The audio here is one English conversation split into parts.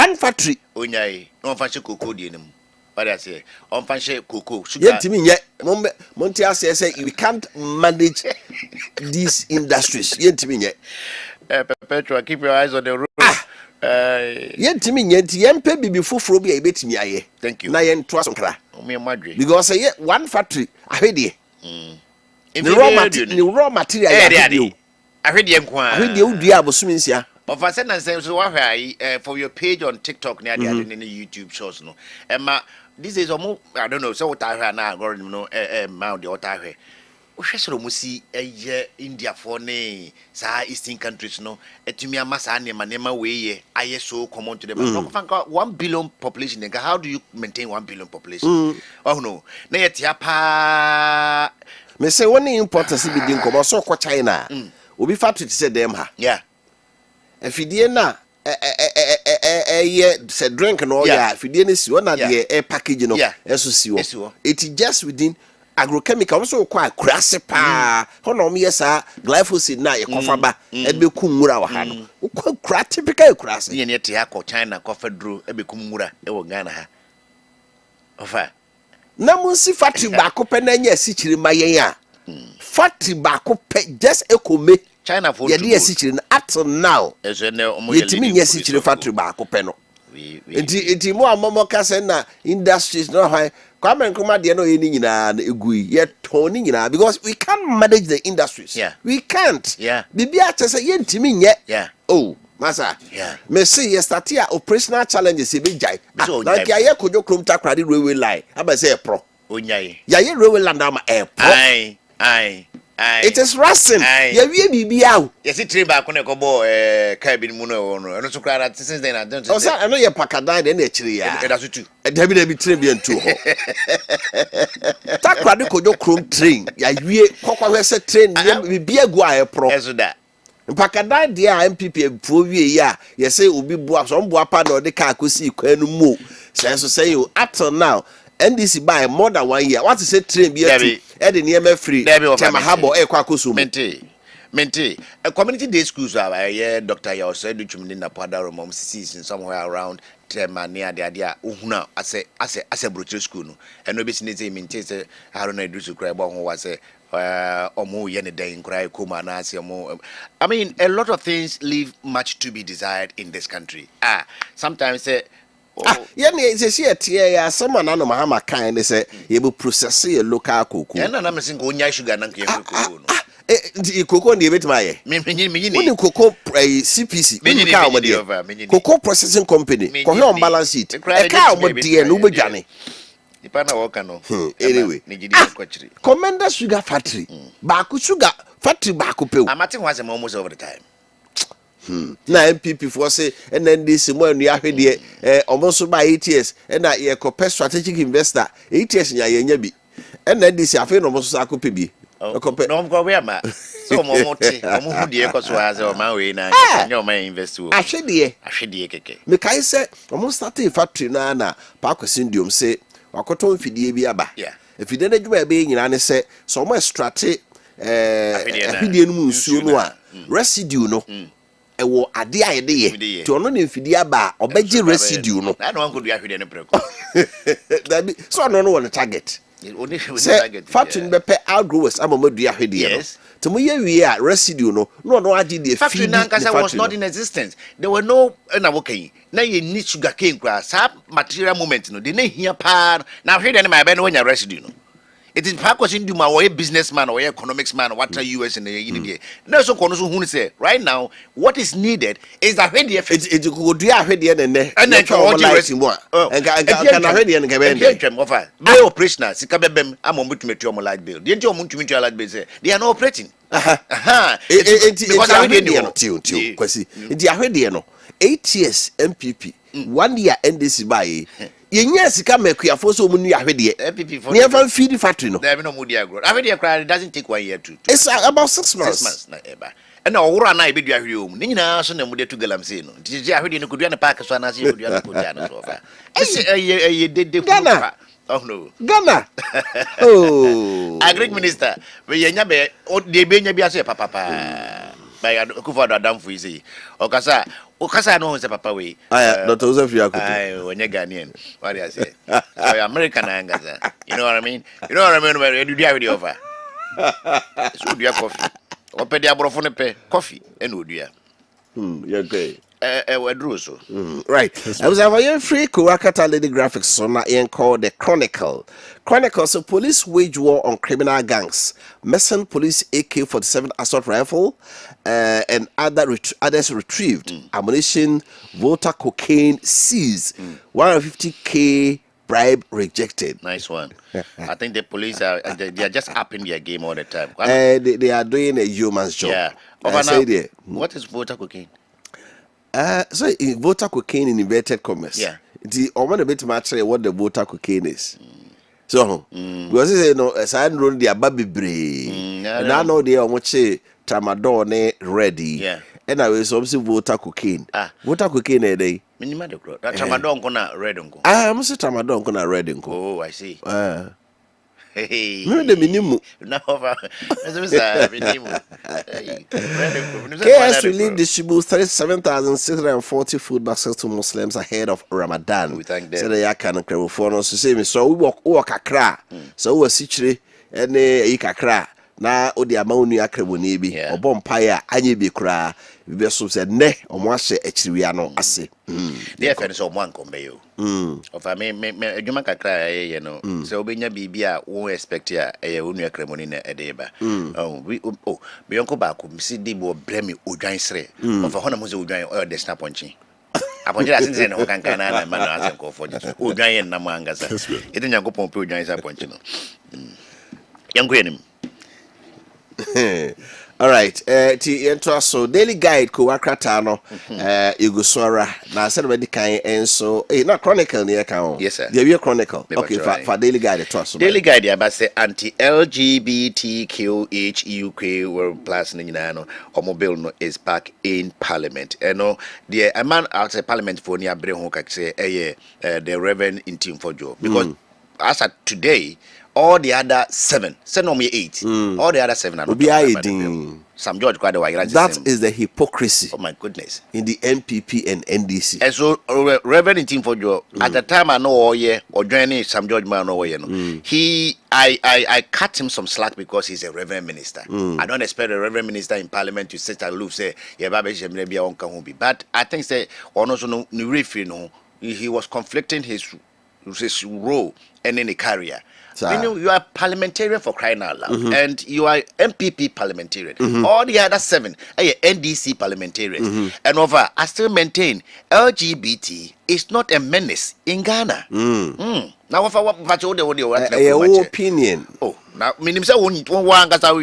one factory Unyai, no fancy cocoa dinum. But I say, on fancy cocoa, sugar. Yet to me, yet, Montiel says, we can't manage these industries. Yet to me, yet. Petra, keep your eyes on the road. Yet to me, yet, yen pay before Frobia a bit me. Thank you. Nayan Twasokra. Because I yet one factory, I heard ye. The raw material, I heard you. I heard you, dear Bosuminsia. But I said, so for your page on TikTok, near the YouTube shows, no. Emma, this is almost, I don't know, so what I heard now, no, Mount the Otahe. Oshesoro musi India for ne sa eastern countries no etumi amasa ne manema we ye aye so common to them. 1 billion population. How do you maintain 1 billion population? Oh no. Na yet ya pa me say one importance be din ko so ko China. Obi factory to say them ha. Yeah. Efidie na say drink no ya efidie ne si na de package no eso si wo. It just within agrochemical so kwa kurase pa hono me yesa glyphosate na yekofa ebe kumura wa ha no kwa kura typical kurase ye ne te akọ China kofa duro ebe kumura e wo Ghana ha ofa na munsi factory ba ko pe na nya sichiri mayen a factory ba ko pe just ekome China for ye de sichiri na up till now eso ne omo ye timi nya sichiri factory ba ko pe no enti mo amomo ka se na industries no high Kwame Nkrumah de no yeni nyina na egui ye toni nyina because we can't manage the industries. We can't. Bibia chese ye ntimi nye. Oh, masa. Me say ye start here operational challenges e be jai. Like ye kojo krom takra di railway line. Aba say pro. Onyai. Ya ye railway line am airport. Aye. It is rusting. Ye wie bibia. Ye see train ba ko na ko bo Kessben mu no no. Eno so kra that since then I don't say. O say eno ye pakadan de na chiri ya. E da so tu. Dabi train bi antu ho. Takra de kojo krom train. Ya wie kokwa we say train bibia gu airport. Eso da. Mpakadan de a MPP pro wie ya ye say obi bua so mboa pa na de ka akosi kwanu mu. Say you up till now NDC buy more than 1 year. What is say train be atu? E de near free. Tema habo e kwa kosu. Mente. A community day schools are yeah Dr. Yao said which mean na pada romom season somewhere around Tema near the idea uhuna as a brutal school no. And no business mente say Haruna Idrisu cry about who was omo yene day in cry kuma na say omo. I mean a lot of things leave much to be desired in this country. Sometimes say yeah, say tie ya someone na no mahama kan dey say you be process your local cocoa. Yeah, na me say go nya sugar na nke cocoa no. Cocoa dey betima ye. Me ni cocoa CPC. Cocoa processing company. Ko on balance sheet. E ka o dey no be dwane. Ipa na work no. Anyway. Commander sugar factory. Baako sugar factory baako pe o. Amati was almost over the time. Na MPP for say and then this mo anu ahwede almost by 8 years and na ye copy strategic investor 8 years nya ye nya bi and then this afi no almost akope bi no go we ma so mo hu de ko so as o man we na nya o man invest wo ahwede keke me kai say almost start a factory na pa kwasindium say wakoto mfidie bi aba efide na djuma be nyina ne say so mo extract ahwede no mu nsuo no a residue no ewo ade ayede ye to no ne mfidi aba obeji residue no na no nkodu ahwede ne preko that be so no one target factory be outgrowers amamadu ahwede ye to mo ye wie a residue no age the factory nankasa was not in existence. There were no na wokai na ye need sugar cane kra sa material moment no de na hia pa na ahwede ne ma be no nya residue no. It is because in Duma or a businessman or economics man, what are US in the no so who say right now what is needed is that when the it could do already and then more and already and offer no operational sikabem am on to light bill. The enjoyment to light bill say they are not operating. Because already no 8 years MPP 1 year NDC buy yenya sika mekuafo so mu nu ahwede ne ever feed factory no there no mu dia grow ahwede cry doesn't take 1 year to it's about 6 months na eba and owura na ebedu ahwede o mu ne nyina so na mu de to galamse no tiji ahwede no kodua ne park so na se kodua no kodua no so fa ese de Ghana oh no Ghana oh agric minister we yenya be de be nya bi aso papa by Kufa Adam for easy. Okasa no is a papa way. Dr. Joseph Yakutu. When you're Ghanaian, what do I say? So you're American, you know what I mean? You know what I mean? Where you do have the offer. So do you coffee? Or pay the abrophone pay coffee and would you? You're great. Right. I was a free Kurakata Lady Graphics son called the Chronicle. Chronicles of police wage war on criminal gangs. Messing police AK-47 assault rifle and others retrieved. Ammunition, voter cocaine seized. 150K bribe rejected. Nice one. I think the police are just upping their game all the time. They are doing a human's job. Yeah. What is voter cocaine? So voter cocaine in inverted commas. Yeah. The want a bit much what the voter cocaine is. So because you know as I know the baby brain and I know they are much tramadol ready. Yeah. And I was also voter cocaine. Voter cocaine a day. Minimum that tramadol gonna red uncle. I'm also tramadol gonna red uncle. Oh, I see. Hey, the minimum. No, KS Relief distributes 37,640 food baskets to Muslims ahead of Ramadan. We thank them. So they can crave for us to say me. So we walk a cra. So we situate and a kakra. Na odi amawunu akraboni bi obompaye anye bi kura bi so se ne omwahye akiriwia no ase dey fe so mo ankombe yo of me adwuma kakra ye no se obenya bibia wo expect ya onu akraboni na edeba bi yonko ba ko misi di bo bremi odwan sere of hona mo se odwan o de snap ponchi aponje la sinse no kankan na ma na ase ko fo odwan ye na mo angasa ede nyankopon pe odwan sa ponchi no yanko yenim. All right. So daily guide ko wakrata no igusora na said we kan enso na chronicle near kan. Yes sir. There chronicle. Okay, for daily guide to us. Daily guide ya ba say anti-LGBTQHUK world plus ni nyina no omobil no is back in parliament. No the man outside parliament for near bre ho ka say the Reverend Intim Fojo because as at today all the other 7, no me 8. All the other 7 are not. Some George quite that is the hypocrisy. Oh my goodness. In the NPP and NDC. And so Reverend Team for Joe, at the time I know all year or joining some George man over here. I cut him some slack because he's a Reverend Minister. I don't expect a Reverend Minister in Parliament to sit aloof say yeah baby maybe I won't come home. But I think say also no he was conflicting his role and in a career. You are parliamentarian for crying out loud, and you are MPP parliamentarian. All the other 7 are NDC parliamentarians. And over, I still maintain LGBT is not a menace in Ghana. Now, what's your opinion? Oh, now, we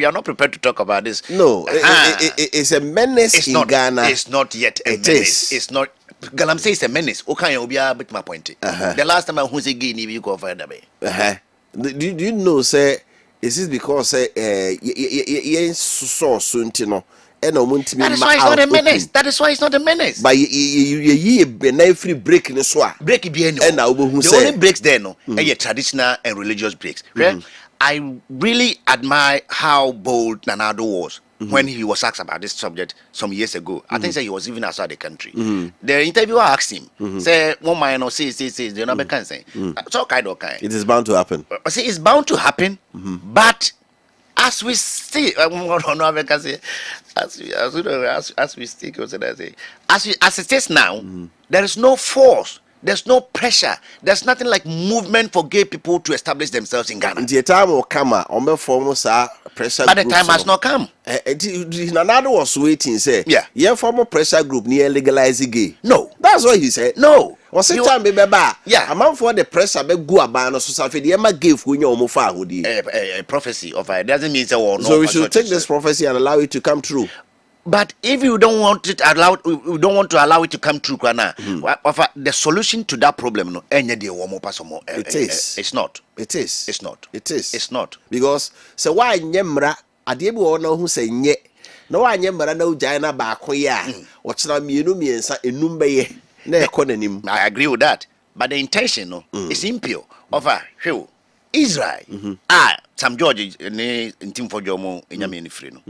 are not prepared to talk about this. No, it's a menace in Ghana. It's not yet a menace. It's not. Galam says it's a menace. Okay, you'll be a bit my point. The last time I was a guinea, you go for the Do you know, say, is it because so soon to know? That is why it's not a menace. That is why it's not a menace. But you free break in the swap. Break it, and now the only breaks there, no, traditional and religious breaks. I really admire how bold Nanado was when he was asked about this subject some years ago. I think he was even outside the country. The interviewer asked him, say, one man or say, the number can say, so kind of kind. It is bound to happen. See, it's bound to happen, but as we see, as we speak, as it is now, there is no force. There's no pressure. There's nothing like movement for gay people to establish themselves in Ghana. The time will come. Pressure. But the time has not come. Nanado was waiting. Say, yeah, former pressure group near legalizing gay. No, that's what he said. No. Was it time, baby? Yeah, a man for the pressure. Be go about no society. The Emma gave when you almost a prophecy of it doesn't mean so. So we should take this prophecy and allow it to come true. But if you don't want it allowed, we don't want to allow it to come true, the solution to that problem, no, it is. It's not. It is. It's not. It is. It's not. Because so why nyemra adebu ono hu say nye no why nyemra na ujai na ba akoya ochina mienu miensa enum beye na ekonanim. I agree with that. But the intention no is impure. Over Israel. Sam George ne Intim for Jomo enyame ni free no.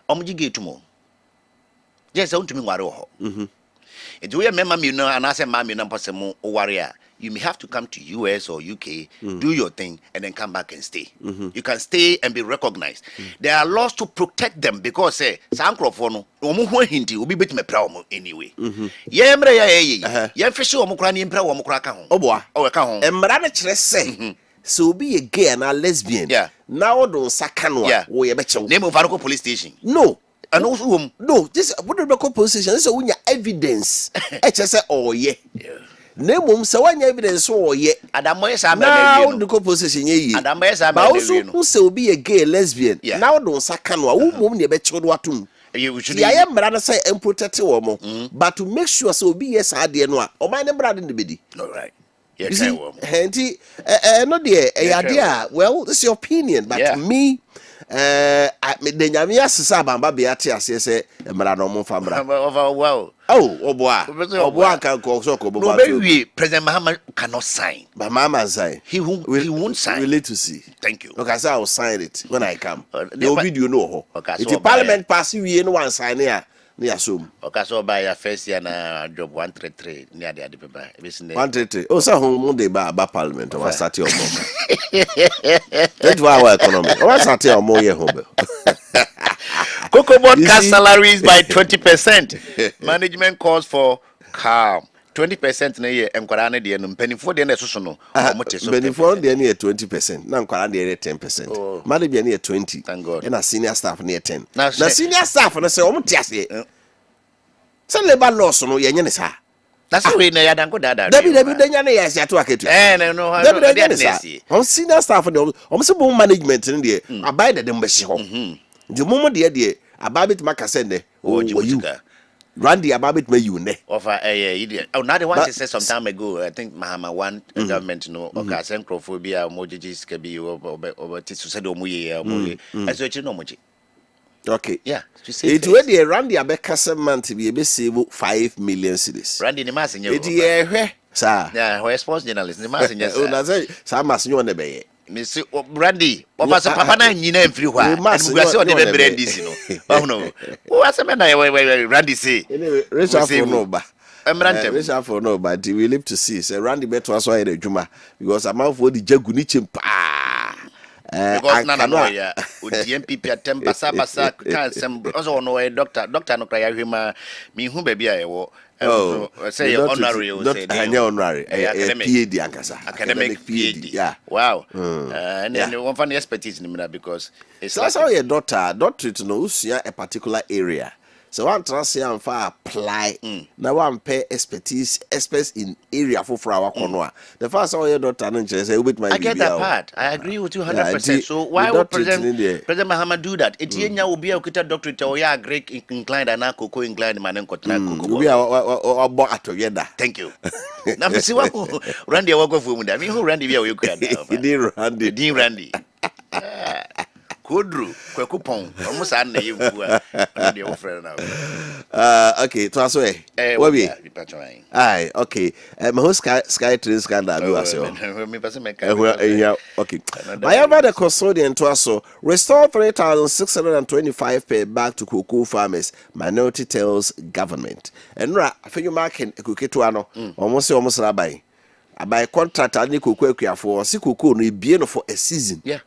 omjige tumo yes I want to me ware ho it we remember me no and I say mama no possible warrior you may have to come to US or UK, do your thing, and then come back and stay. You can stay and be recognized. There are laws to protect them because say Sankrofono, Omu Hindi will be bit me proud anyway. Yemre ya ye fish or Mukrani and Pro Mukraka. Oh boy, oh come and Marana say so be a gay and a lesbian. Yeah. Now don't Sakanwa. Yeah. We bet you name of Varco police station. No. And also no, this what the local position is when your evidence. HSA oh yeah. Nemum se wanya evidence so ye Adamoye sa now the composition ye Adamoye sa but also who say be a gay lesbian now don't sakano wo mum ne be chodo atum ya ye mra na say protect wo mo but to make sure so be yes ade no a o man ne mra de bedi all right yeah enti no de ade well this is your opinion but me the nyame asesa bamba be ate ase se mra no mo fa mra wow Oboa can go so ko no be President Mahama cannot sign but Mama sign he won't sign we need to see thank you okay so I will sign it when I come the video no okay, if the parliament pass we no one sign here near assume okay so by your first year na job 133 near the paper 133 oh so home Monday ba parliament o start your work that's why our economy o start your more year home Cocoa board cut salaries by 20%. Management calls for calm. 20% na ye enkwara na de no mpanifo de na soso no omote so mpanifo de na 20% na enkwara de 10% made bia na 20 thank God na senior staff na 10 na senior staff na say omote ase say labor laws no ye nyene sa that's why na yadanko dada David de nyane ya sia to aketu no David de nyane on senior staff de on say bon management ne de abai de dem be hye ho the moment de ababit makase ne oh you Randy Ababit may you ne offer idiot. Oh, now the one said some time ago. I think Mahama one government no or xenophobia, mojis can be over to said omuye. As you know much. Okay, yeah. It will be Randy Abekasa man to be a save 5 million cedis. Randy the mass in your sir. Yeah, we're sports journalists. The mass in your some must you on the bay. Miss Randy, what was a papa and you know free one? Must be the Brandy, no. Oh no. What's a man I Randy say? Richard for no ba. Richard for no but we live to see. Say Randy better was why the Juma because I'm out for the Jagunichim pa. Because none of ya with the MPP at Basa can some also no a doctor no cry him me who baby I will. Oh, say honorary, honorary, PhD, academic PhD. Yeah, wow. And then one funny expertise in that because it's so that's how your doctorate knows a particular area. So one trust here and far apply. Now one pay experts in area for our corner. The first all your doctor and say with my. I get that part. I agree with you 100%. So why would President Mahama do that? Etienne will be a doctorate or yeah, Greek inclined and Coco inclined man and Coco. We are bought together. Thank you. Now see what Randy walk off with me. I mean who Randy you could Randy. Kudru, Kwekupon, almost an you friend now. Okay, to us way. What be? Aye, okay. My whole sky train scandal. Okay. My other custodian to us restore 3,625 per bag to cocoa farmers. Minority tells government. And I think you marking a cookie to ano almost rabbi. I buy contract and cocoa for see cocoa no be for a season. Yeah.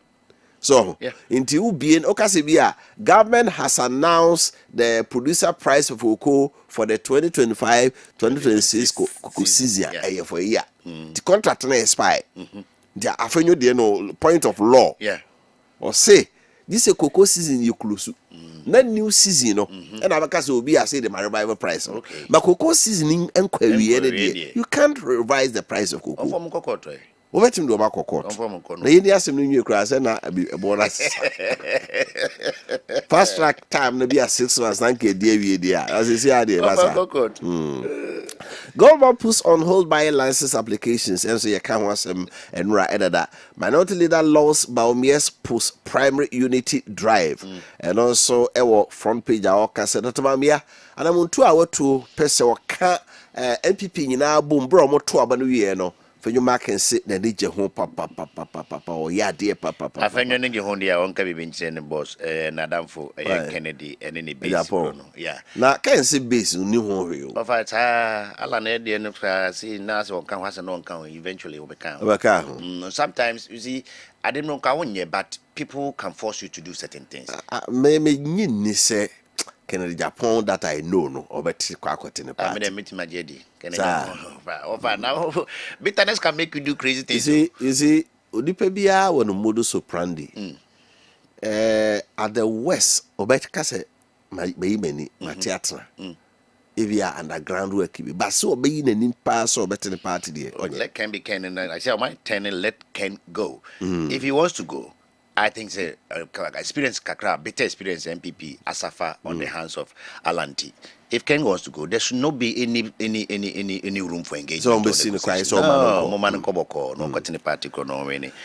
So, until being Okasibia, government has announced the producer price of cocoa for the 2025-2026 cocoa season for a year. The contract may expire. The avenue, there no point of law. Yeah. Or say this is a cocoa season you close. Not new season, no. And Abacas will be I say the revival price. Okay. But cocoa seasoning inquiry, you can't revise the price of cocoa. Over to my cocoa. The Indian new class and a bonus. Fast track time to be a 6 months, 9K dear, as you see, idea. Government puts on hold biolicense applications, and so you can't want some and right that. Minority leader laws Baumias post primary unity drive, and also our front page our cassette Bamia, and I'm on 2 hours to Pesa MPP in our boom bro more 2 abanu no. for you mark and sit and DJ home papa or ya dear papa. I find you home there on Kabi Vincent boss Nadam for Kennedy and any base. Yeah. Now can see base new home. Of it, Alan Eddie and see Nas or can has a non count eventually overcome. Sometimes you see, I didn't know Kawonya, but people can force you to do certain things. Maybe say Kennedy Japan that I know no or better quack in the party. I meet my JD. Now bitterness can make you do crazy things. You see, Udipebia when modus operandi at the west or better case my many theatre. If you are underground work, but so being an impasse or better the party there. Let Ken be Ken, and I say, my tenant let Ken go. If he wants to go, I think say experience kakra, better experience MPP Asafa on the hands of Alanti. If Ken wants to go, there should not be any room for engagement.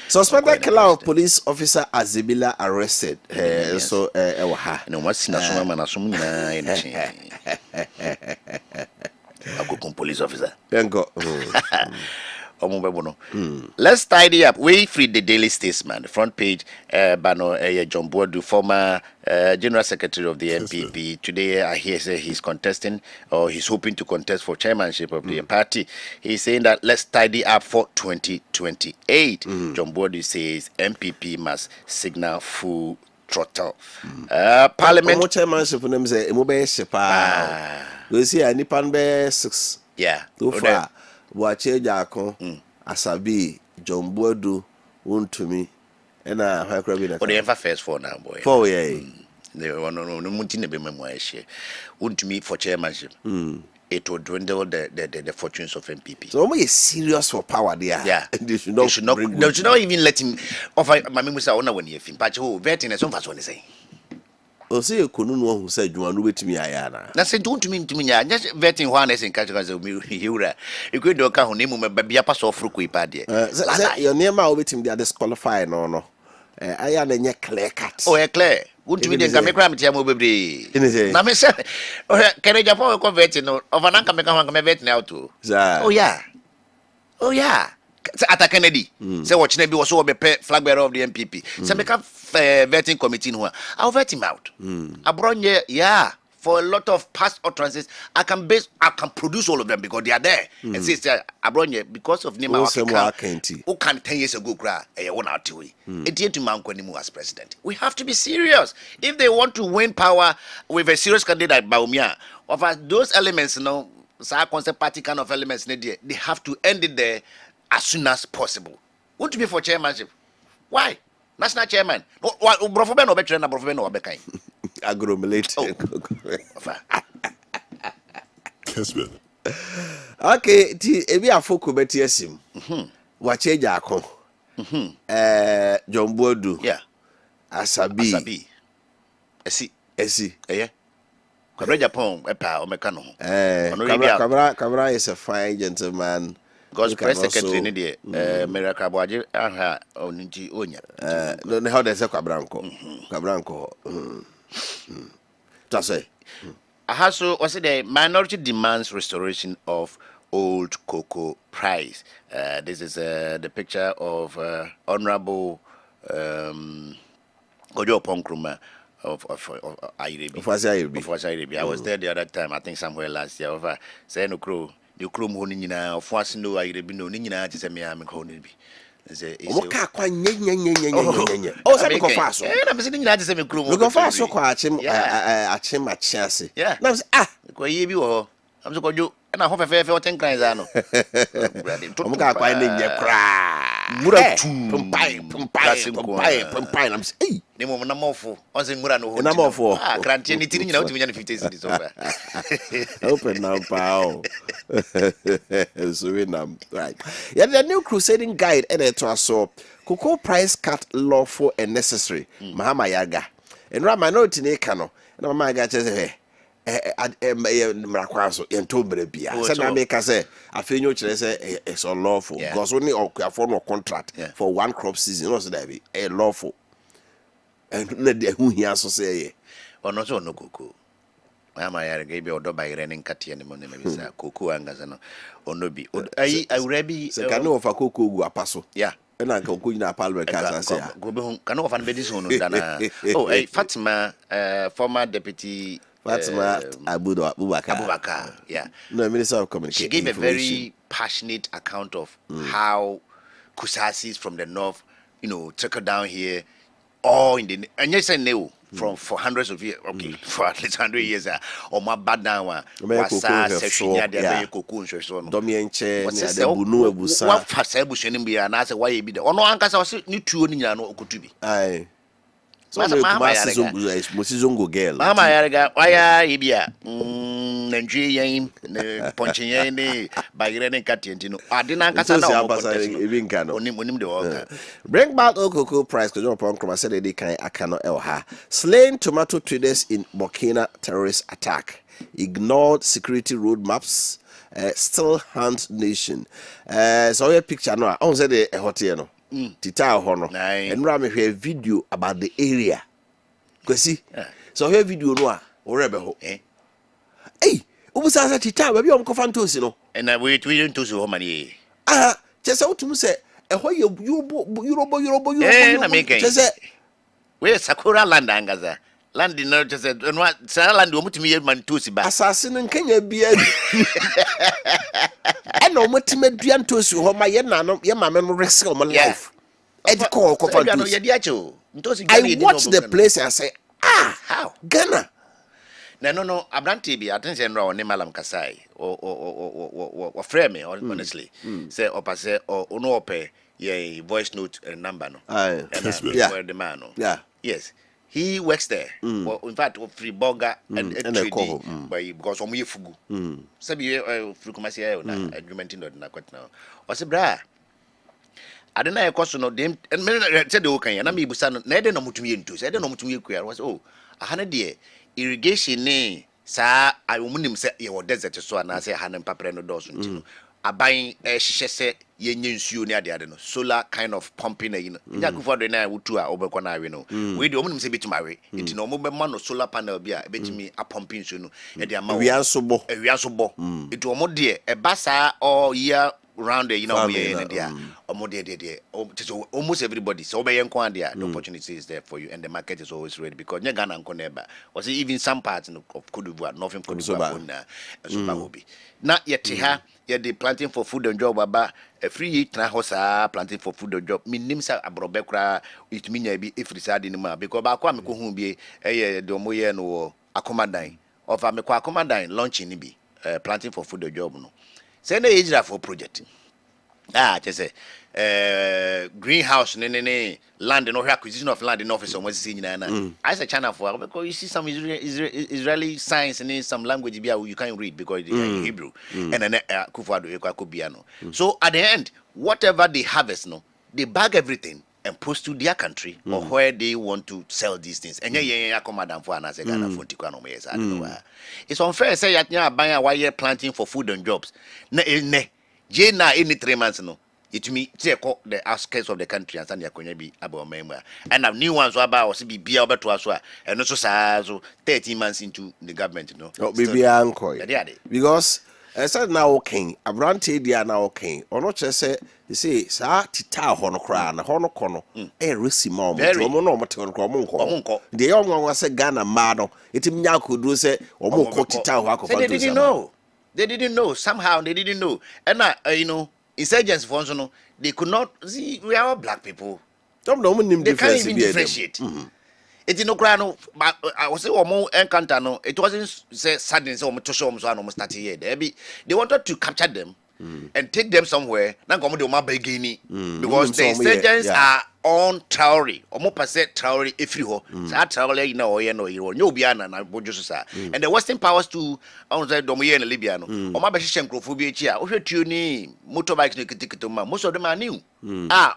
Suspended killer of police officer Azibila arrested. So no what's police officer. Let's tidy up. We free the Daily Statesman, the front page. Bano John Boadu, former General Secretary of the NPP. Today, I hear say he's contesting or he's hoping to contest for chairmanship of the party. He's saying that let's tidy up for 2028. John Boadu says MPP must signal full throttle. Parliament chairmanship for them say we see a Nipan be 6. Yeah. Wache Jako, Asabi, John Boadu, Untumi, and I have the first 4 now, boy. 4 yeah. They were no Muntina be memoir share. Untumi for chairmanship. It would dwindle the fortunes of MPP. So we serious for power there. Yeah. They should not even let him offer my memories are on when you think. But who vetting as some fast one say. O say Kunu no who said you want to wait me ayana. Na say don't mean to me just vetting one as in catch as me hura. You could do ka honi mu bia pass off ru ipa de. Your name are waiting they are disqualified no. Ayana nye clear cut. Oh, clear. Wouldn't me then make ram tia mo bebre. Na me say can Japan ko vetting no. Of an anka make am vet now too. Oh yeah. At Kennedy, say what Nebi was so be flag bearer of the MPP. Say make a vetting committee no. I'll vet him out. Abronye, yeah, for a lot of past utterances, I can produce all of them because they are there. And say Abronye because of Nima who can 10 years ago cry a 1 hour to it to Mankwenimu as president. We have to be serious. If they want to win power with a serious candidate Baumia, of those elements, concept party kind of elements, they have to end it there as soon as possible. Want to be for chairmanship? Why? National chairman. Brofoben or better than Brofoben or Bekai. Agromulate. Kessben. Okay, ebi afoko betiesim. Wache Jako. John Boadu. Yeah. Asabi. Esi. Yeah. Kabra Japan epa o meka no. Kabra is a fine gentleman. God's press secretary in the America Boaji aha oninti onya. No how they say Kabranko. Just say. So was it the minority demands restoration of old cocoa price. This is the picture of Honorable Gojo Ponkruma of Airebi. I was there the other time, I think somewhere last year. Over say no crow. The crew money na of was no I be no nina to say me am be. Say oka kwa nye. Oh say go fast. I'm saying nina to say me crew. We go fast so kwa achim achiase. Yeah. Na say ko ye bi wo. I'm so go jo na ho fefe o ten kan za no. Oka kwa nye kra. Mura tu pumpai. I'm say hey. Ne mo na mofo. On say mura no ho. Na mofo. Grant ni tiri nyina o timi nya 50 cedis over. Open now, pal. So we now right. Yeah, the new crusading guide editor so cocoa price cut lawful and necessary. Mahama Yaga. And minority ne kano. And Mama Yaga say Mrakwaso Yantobre Bia. Said I make us say I feel you say it's unlawful because only a form of contract for one crop season also that be a lawful. And let the who he also say or not so no cocoa. Mama yarga be odo bayre nen katie ne mo ne mabisa koko angaza no onobi ai awurabi se kan Wofa koko gu apaso yeah na nka koko nyina palwe kasa se ya go be hu kan Wofa no be dis no dana oh Fatima former deputy Fatima Abubakar yeah no Minister of Communication. She gave a very passionate account of how Kusasis from the north, trickle down here, all in the and yes and no for hundreds of years, okay, for at least 100 years, or my bad now, wasa section ya de cocoon so no. Domienche ni ade bunu ebusa. What for sebution in be na say why be there. Ono ankasa was ni tuo ni nyina no okutubi. Aye. So mama Zongo girl. Mama yarga waya ibia. Nandri yen ponche yen ni bagire ne katienti no. Ade na ankasa na onim de work. Bring back cocoa price because upon Kroma said they can akano elha. Slain tomato traders in Burkina terrorist attack. Ignored security roadmaps. Still hunt nation. So your picture no. I say the hotel no. Tita hono. And Rami hear video about the area. Cause see, so here video no orebe ho. Hey, ubusa tita baby on kofantosi no. And we don't to so many. Just out to say ho Eurobo. Just we Sakura land angaza. Land no just no land omutumi man tosi ba. Assassin Kenya bia. I know what to make Diantos who my mamma risk of my life. I watch the place and say, how? Ghana. No, Abranti be attention raw ne malam kasai or frame me honestly. Say opase or unope ye voice note number no. Yeah. The man. Yeah. Yes. He works there. Well, in fact, free burger and trading, because on fugu. Sabi free commercial na agreement in na kwet na. O se bra. Adena e koso no dem and said the okay na me busa no na ede no mutumi ntu. Said no mutumi kuya was ahana de irrigation ne sa ayomunim se ye wo desert so na se ahana papre no doso ntino. Abayin hihye se yenye nsuo ni ade no solar kind of pumping nya kufo do na wutu a obekọ na awe no we de omunim se betima awe enti no mo be ma no solar panel bi a betimi a pumping nsuo no e de ama wianso bo enti omo de e basa all year round the there almost everybody so the opportunity is there for you and the market is always ready because Ghana and Koneba was even some parts of Cote d'Ivoire nothing Cote d'Ivoire now yet the planting for food and job about a free hosa planting for food and job minimum abrobekra it mean be if reside in ma because ba kwa me ko hu bi the omoye no accommodine of amekwa accommodine launching bi planting for food and job no say na ejira for project just greenhouse ne land no acquisition of land in office almost see nyina I say China for because you see some Israeli science and some language you can't read because they are in Hebrew and then kufado ekobiano so at the end whatever they harvest no they bag everything and post to their country or where they want to sell these things. And it's unfair say buy a planting for food and jobs. Any 3 months no. It me take the outskirts of the country and send be about member. And now new ones about be over to us and also so 13 months into the government, Baby uncle. Because I said now king, a branty dia now king. Or not just say you see, sa tita hono crown, hono kono, risky mom, monko. The young one was a Ghana mado. It could do say or more tita. They didn't know. They didn't know. Somehow they didn't know. And insurgents for they could not see we are all black people. They can't even differentiate. It is no crano, but I was say more encounter no. It wasn't say sudden so much so almost 30 years. They wanted to capture them and take them somewhere. Now come to my beginning because the insurgents are on Traore, or more per se Traore if you that Traore no biana na bojusa. And the Western powers to outside Domoye and Libyano. Or my Bashan Crophobia, or tuni motorbikes most of them are new.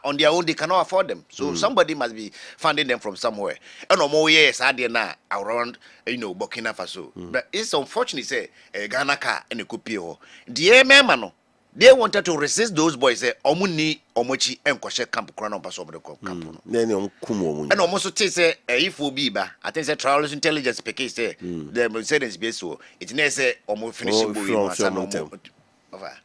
On their own they cannot afford them. So somebody must be funding them from somewhere. And no more years are there now around Burkina Faso. But it's unfortunate say Ghana car and a copio. The mano. They wanted to resist those boys. Say, "Omuni, omochi, enkoshe camp krana paso omo camp no." Then you come omu. And almost to say, if we be ba, I think say trial intelligence peke say the sentence be so. It never say omo finish boy no asa no omo. Over.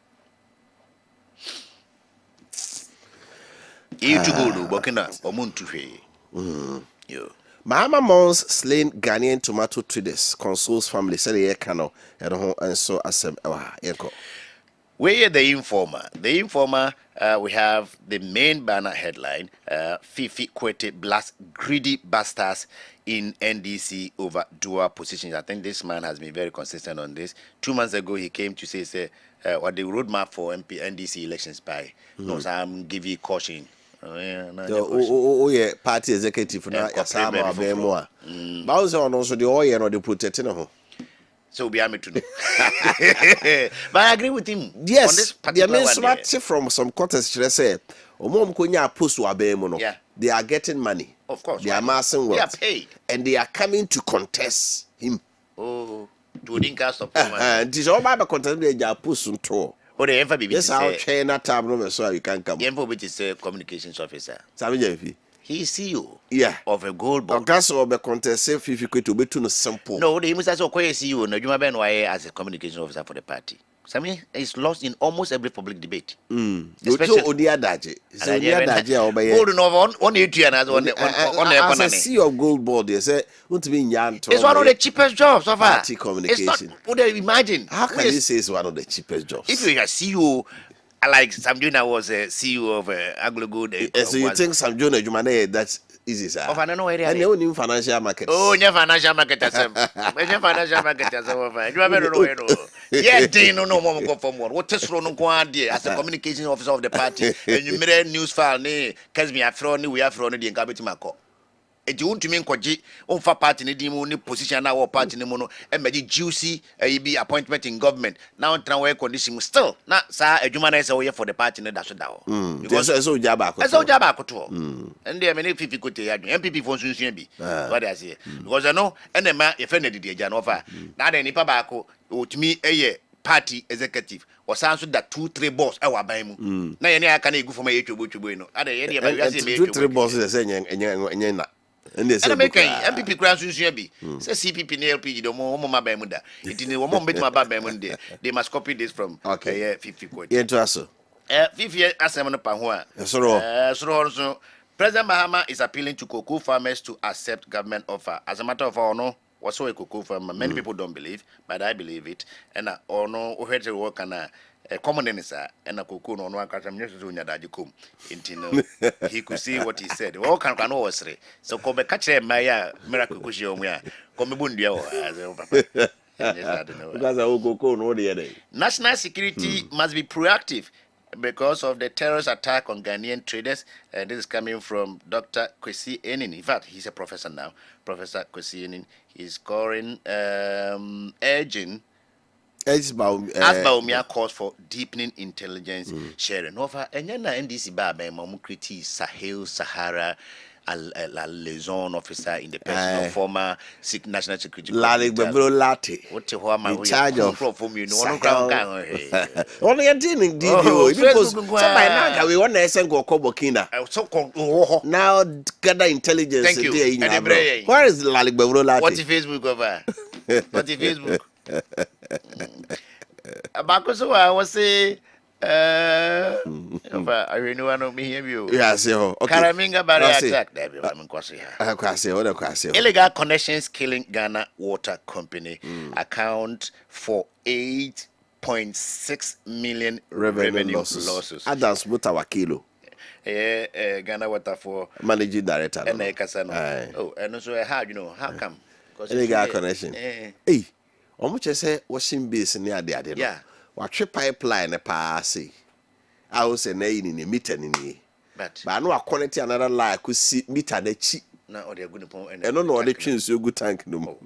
You to go do bokina omo ntuhwe. Yo. Mahama Mons slain Ghanaian tomato traders consoles family said the cano and so asem echo. Where the informer? The informer, we have the main banner headline: Fifi Kwete blasts greedy bastards in NDC over dual positions. I think this man has been very consistent on this. 2 months ago, he came to say what the roadmap for NDC elections by. No, so I'm give you caution. Yeah, party executive now. Yasama Abemwa. Bowser also the oil or the protecting of. So be able to know. But I agree with him. Yes, on this they particular are smart from some quarters. Should I say? Omom kunya post wa Abemono. Yeah. They are getting money. Of course. They are amassing wealth. They are paid. And they are coming to contest him. Oh, to the cast of And this all my contest they are pushing to. Oh, the info Yes, I'll train that time no so you can come. The info which is a communications officer. Sabi Jefi. He is CEO. Yeah. Of a gold board. Because of the contest if you could be too simple. No, the must also quite CEO. No, Juma Ben as a communication officer for the party. Sami is lost in almost every public debate. Especially Odia Daji. So Odia Daji obey. Gold no on you and as on as a CEO of gold board, they say want to be young. It's one of the cheapest jobs so far. Party communication. It's not. Would they imagine? How can you say it's one of the cheapest jobs? If you are CEO, like Samjuna was a CEO of Anglo Good. So you think Samjuna Jumane that's easy, sir? Of an area. And they own in financial markets. Oh, never financial market as a financial market as a you never know. Yeah, they no more go for more. What is wrong as a communication officer of the party? And you made a news file, Kessben Appiah, we have thrown the Incabit Mako. And you want to mean Koji on for party in the position now or party in the mono and make juicy be appointment in government. Now, transfer condition still not sir, a human is away for the party in the dash down. Because I saw Jabako. I saw Jabako. And there are many people could take MPP for Sunshine. What I say. Because I know, and the man offended the Janova. Now, any Pabako, to me, a year. Party executive or sounds that 2-3 boss I buy mu. Na I can go for my YouTube no. Ada ye dey 2-3 bosses say nya and they say MPP crown sunsun bi. Say CPP na LPG do mo ba mu da. It wo mo bet ma ba mu de. They must copy this from 50 quote. Yeah to aso. 50 asem no pa ho a. So President Mahama is appealing to cocoa farmers to accept government offer. As a matter of fact, no. What's a cocoa farmer? Many people don't believe, but I believe it. And or no, who had to work on a common answer and a cocoa no one catch him just doing that you come. He could see what he said. All can always say. So come back catch him, Maya, miracle cushion. Come bundio as because I will go no the other. National security must be proactive because of the terrorist attack on Ghanaian traders. This is coming from Dr. Kwesi Enin. In fact, he's a professor now. Professor Kwesi Enin. He's calling, urging as Baumia calls for deepening intelligence sharing. Over and NDC Baba Mamukriti Sahel Sahara a liaison officer in the person of former national security. Latte. What to who in charge of from you know only a dealing because by now we want to send go Burkina. Now gather intelligence. Thank you. Where is Laligbebro Latte? What's the Facebook over? What's the Facebook? About so I was say I renew one of me here. Yes, okay. Karaminga barrier attack. Illegal connections killing Ghana Water Company account for 8.6 million revenue losses. Adams Mutawakilo. Ghana Water for managing director. And and also how come? Illegal connection. Hey, almost say washing base near the other. Yeah. Watch pipeline pass. I was a name in a meter in here. But I know I connect another line could see meter the cheap. Now they're good and I don't know the tunes you good tank no more.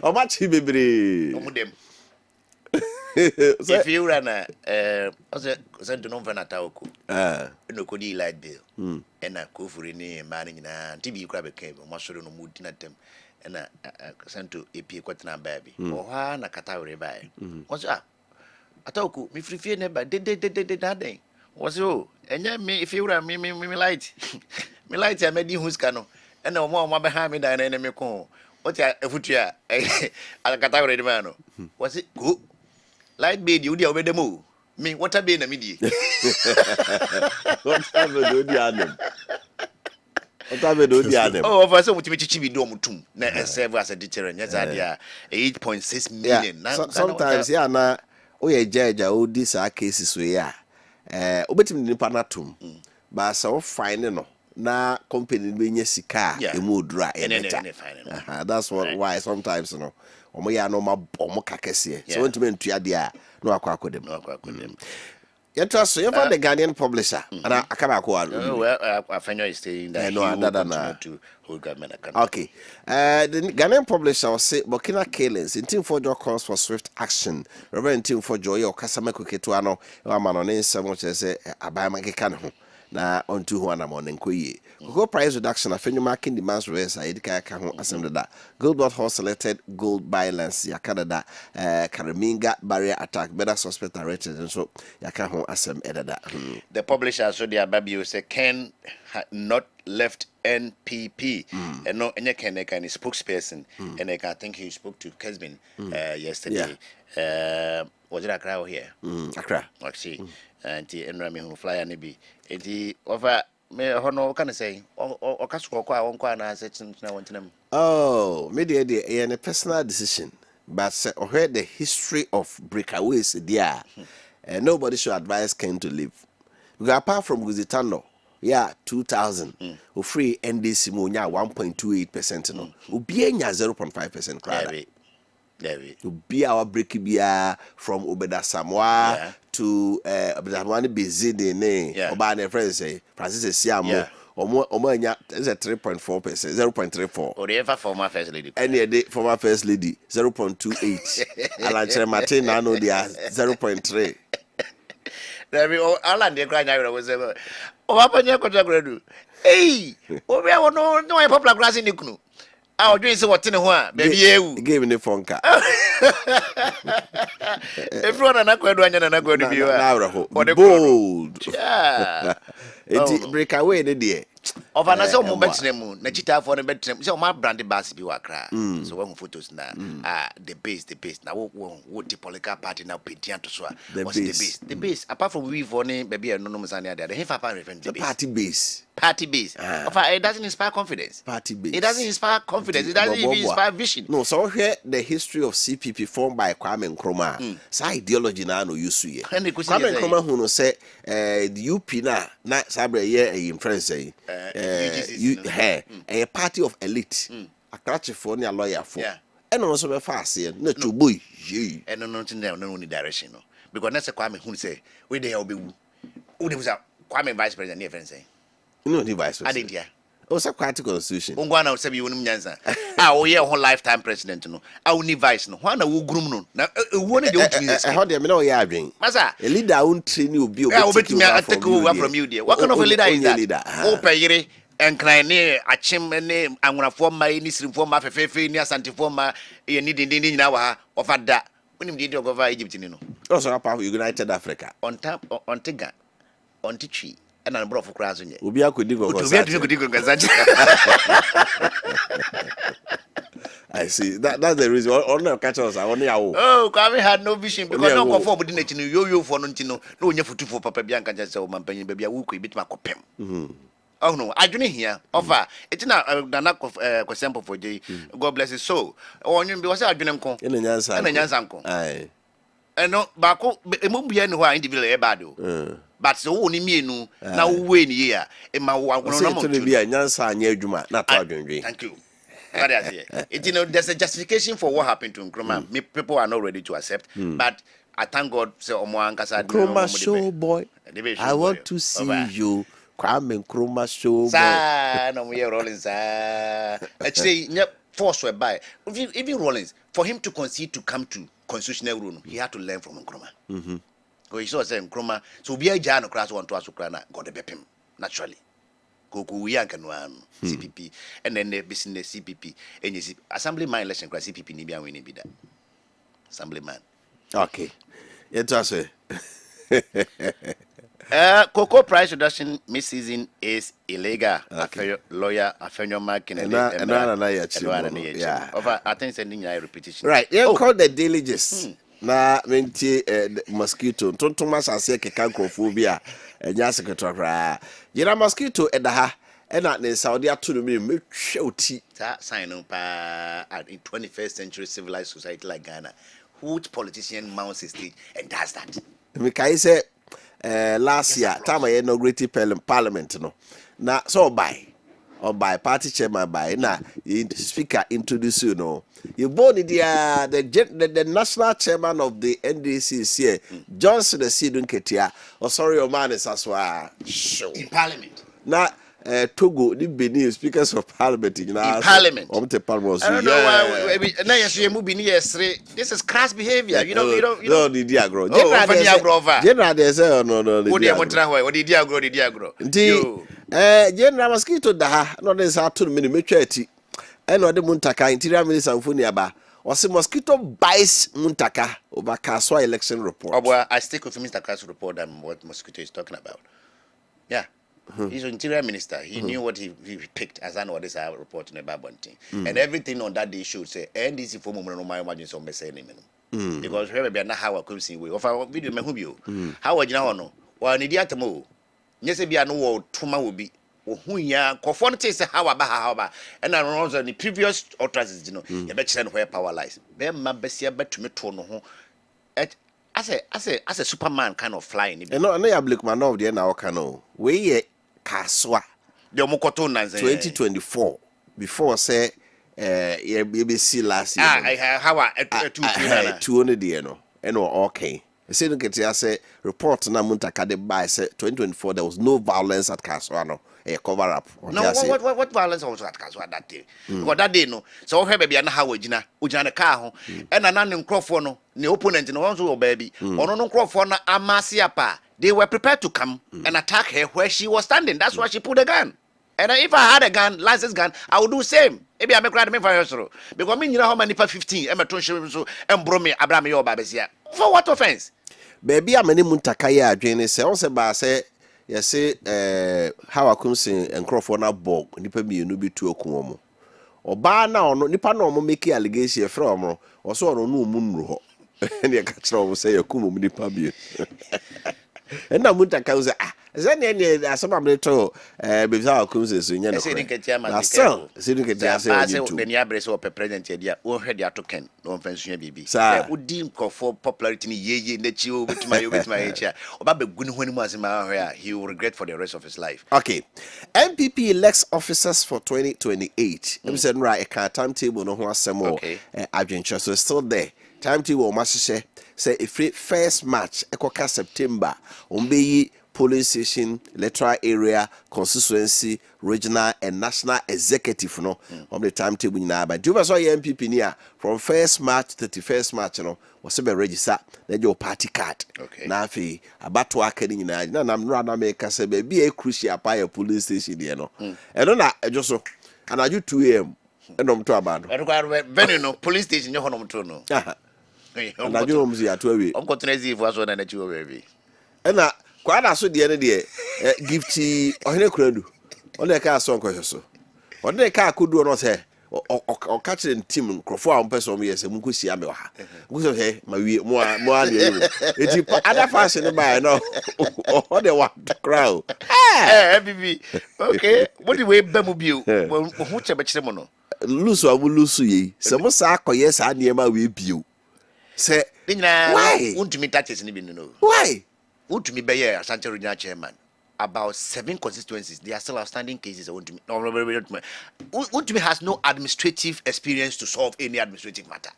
How much he be? If you run a sent to Novanataoko, no could light bill, and I go for any manning and TV crab came, Master no mood in at them. And I sent to AP Quatna baby. Or Nakata by. What's up? Atoku, me free never did that day. Was you? And then me, if you were me light. Me light, I made you who's cano. And no more behind me than enemy call. What's a futia? I'll cut out the man. Was it good? Light bid you the over the move. Me, what have been a midi? What have you do the animal? What have you do the animal? Oh, for so much chibi domutum. Na serve as a deterrent. Yes, idea 8.6 million. Sometimes, yeah, na we judge all these cases we are. Obetim nipa na tum. But so fine no. Na company be nye sika emu dra that's why sometimes you know omo ya no ma omo kakese so want me ntua dia no akwakodem you trust you for the Ghanaian publisher and akaba ko Afenyo is saying that no continue to hold government account. Okay, the Ghanaian publisher will say Burkina killings in team for joy calls for swift action. Reverend team for joy or kasama kuketu ano wa manone nsem wo say abaya keka ne ho na onto ho na morning koye. Gold price reduction afenyo marking demands raise ayedika ka ho asem da. Gold bought horse selected gold balance ya Canada Karaminga barrier attack better suspect arrested and so ya ka ho asem edada. The publisher so the Ababio say Ken had not left NPP and no any kind spokesperson and I think he spoke to Kessben yesterday. Was it Accra here? Accra. Actually, and the enrami who fly and be it over me hono can say or casco kwa na section na want them. Oh, maybe a personal decision, but I heard the history of breakaways there, and nobody should advise Ken to leave. Because apart from Guzitano, 2000, free NDC monya 1.28%, no, ubienya 0.5% crowd. Be our break from Obeda Samoa to Obeda Bezide ne Obana friends say Francis Siamo Omanya is a 3.4%, 0.34. Or ever former first lady. Any day former first lady 0.28. Alan Martin Nano they are 0.3. There be Alan de crying I was ever. Oh, apa nya contract redu. Hey, we are no popular grass in Nikunu. I'll drink so what's in a baby. You gave me the phone card. Everyone and I go and I go to be bold. Yeah. It break away the day. Of an assault moment, Nachita for the bedroom. So my brandy bass be wakra. So one photos now. The base. Now, what the Polica party now painting to swear. The base. Apart from we for name, baby, anonymous and the other. The party base. Party base. It doesn't inspire confidence. Party base. It doesn't inspire confidence. It doesn't even inspire vision. No, so here the history of CPP formed by Kwame Nkrumah. So ideology now no use here. Kwame Nkrumah who no say the UP na sabre here in France say a party of elite. A catch for a lawyer for. And also be fast here. No to boy. And no direction. Because that's a Kwame who say we they will be who was Kwame vice president near France. No, the vice president. I didn't hear. Oh, so quite a constitution. Ungwana sabi wonu nyanza. Oh yeah, whole lifetime president no. Ni vice no. Hwana wo grum no. Na woni de I heard them no ya adwen. Masa, a leader won't train you be take over from you there. What kind of a leader is that? Oh peyire enkran ne achim ne anwonafo ma ni sirimfo ma fefefe ni asantifo ma ye ni dindin nyina wa ha ofada. Wonim de over Egypt ni no. Also apart from United Africa. On tap on tiga. On tichi. And I'm brought for crowds in it. Obi akudi go. I see. That's the reason. All no catch us. I want you. Oh, Kwame had no vision because no conform within it. You for no no nyefutu for Papa Bianca just say man penny baby a week bit ma kopem. Oh no, I didn't hear. Offer. It's not a question for J. God bless his soul. Oh, you be was I didn't come. In a nyansa. Aye. And no, Bako, a movie and who are individual ebado. But so only me no now win here. In my one to be a nyansa and yeduma, not arguing. Thank you. There's a justification for what happened to Nkrumah. People are not ready to accept, but I thank God. So Nkrumah show boy, I want to see you. Kwame Nkrumah show boy. No, we are Rollins. Actually, force whereby even Rollins for him to concede to come to constitutional rule, he had to learn from Nkrumah. Because he saw saying Nkrumah, so be a Jano class one to us Ukraine, got a bepim naturally. Goku Yankan CPP, and then the business CPP, and you see Assemblyman election class CPP Nibia winning be that. Assemblyman. Okay. It was a cocoa price reduction mid-season is illegal. Okay. Lawyer Afenyo Maakye I think sending a repetition. Right, you call the diligence. Na menti mosquito tontoma sase keka nkrofobia enya sekretara yira mosquito edaha ena ne Saudi atu no me metwe oti that sign no pa in 21st century civilized society like Ghana which politician mounts a stage and does that me kai say last year time I inaugurated parliament no na so by party chairman by na speaker introduce you know you born the national chairman of the NDC is here Johnson the Sidun Ketia or sorry your man is as well in parliament na Togo the Benin speakers of parliament in parliament I don't know why now you move in yesterday this is crass behavior you don't no the diagro general they say no what the diagro general mosquito da no dey say to me metwa ati e no de muntaka interior minister mfoni aba o say mosquito bites muntaka over Kaswa election report. I stick with Mr. Kaswa report and what mosquito is talking about. Yeah. He's an interior minister. He knew what he picked as I know this report in about one thing. And everything on that day should say NDC for moment no my imagine some say name. Because remember na how I come see we of our video me hu how we na no wa ne di atamo nyese bia no wo tuma wo bi wo ya kofo no say how ba and on the previous utterances you know you be kire no where power lies be ma besia betumi to no ho as a superman kind of flying no ya black man of the na o kan we ye Kaswa the omokoto nanze 2024 before say you see last year how two no dey no and okay say no get say report na muntaka de by say 2024 there was no violence at Kaswa no a cover up no what violence was at Kaswa that day because that day no so we baby na how ugina the car ho and na ne nkrofo no ne opponent no won so baby ono no nkrofo na amase apa they were prepared to come and attack her where she was standing. That's why she put a gun. And if I had a gun, licensed gun, I would do the same. Maybe I'm a crowd for your because me, you know how many 15, I'm a tongue so and bro me Abraham your babies. For what offense? Baby, I'm a muntakaya, Jane says, say, yes, say, how I come sing and Crawford na bog, nipa me no be to a kuomo. Or bar now, no nipa no make allegation from or so no moon. And you catch over say a kumu nipa be. And now muntaka was zani some am to before comes so nya no so didn't get say the near brace or president dia o hwe dia to ken no mfansu bibi o dim for popularity ni yeye na chi o betuma echa oba begunu honi mu asema hwe he will regret for the rest of his life. Okay, MPP elects officers for 2028 em said right a timetable no ho asemo adwenture so still there timetable masese say if first match ekoka September ombeyi polling station, electoral area, constituency, regional and national executive no on the timetable now. But you saw your MPP near from 1st March to 31st March no was be register then your party card. Okay. Now fi about to work in na I'm rather make say be a crucial Appiah police station there no. And then just so and I do 2 a.m. and I'm to about. Venue no police station you honom to no. And I do almost at 2 a.m. Continue for so na you baby. And Kwada so de ne gifty ohene kuradu onde ka so nko so onde ka akudu no se o ka kire team nkrofo a mpeso mo yese munko sia me wa ha munko he ma wie mo ani eti other fashion by no o de wa crowd bibi okay what the way bamu bio ho chebe kire mo no lusu abu lusu yi se mo sa akoye sa ne ma we bio se why won't me touches ni bi no why want to me be here Asante Regional Chairman about 7 constituencies there are still outstanding cases want to me want to me has no administrative experience to solve any administrative matter.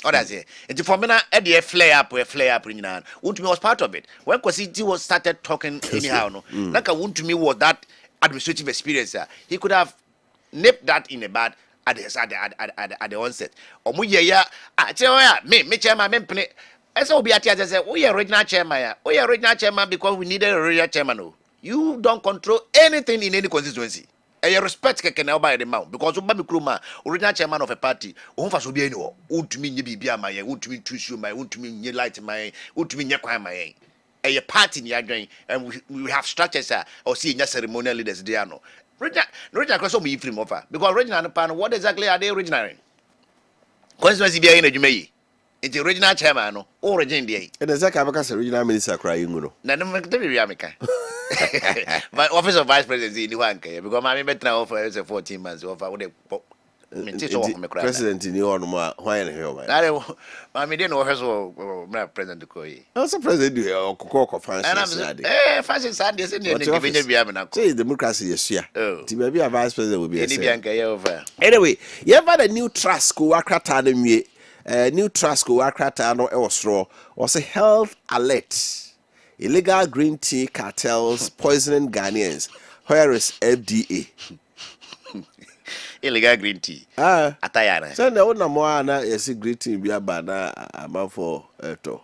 What I say and for me na e flare up want to me was part of it when Kwasi was started talking anyhow no like I want to me was that administrative experience he could have nipped that in the bud at the onset omu ya me chairman me so be at say we are regional chairman because we needed a regional chairman. You don't control anything in any constituency. A respect can now buy the mount because of Baby Kruma, original chairman of a party, who was Obiano, who to me be my, who to me to my, who to me light my, who to me my. A party in your and we have structures or see your ceremonial leaders there. No, Regina cross me free offer because original pan, what exactly are they original? Constituency be in a Jumay. It's the original chairman or origin day. And as I come across original minister crying, my office of vice president in one because my better now for 14 months of what they president in your why and here. I mean, didn't know her president to call you. Also, president, Coco Fancy Sunday, say democracy, yes, yeah. Oh, to maybe a vice president will be over. Anyway, you have had a new trust go Akrata new trust go Akrata no Elsro was a health alert. Illegal green tea cartels poisoning Ghanaians. Where is FDA? Illegal green tea. Atayana. So the one more na yes green tea be abana amount for to.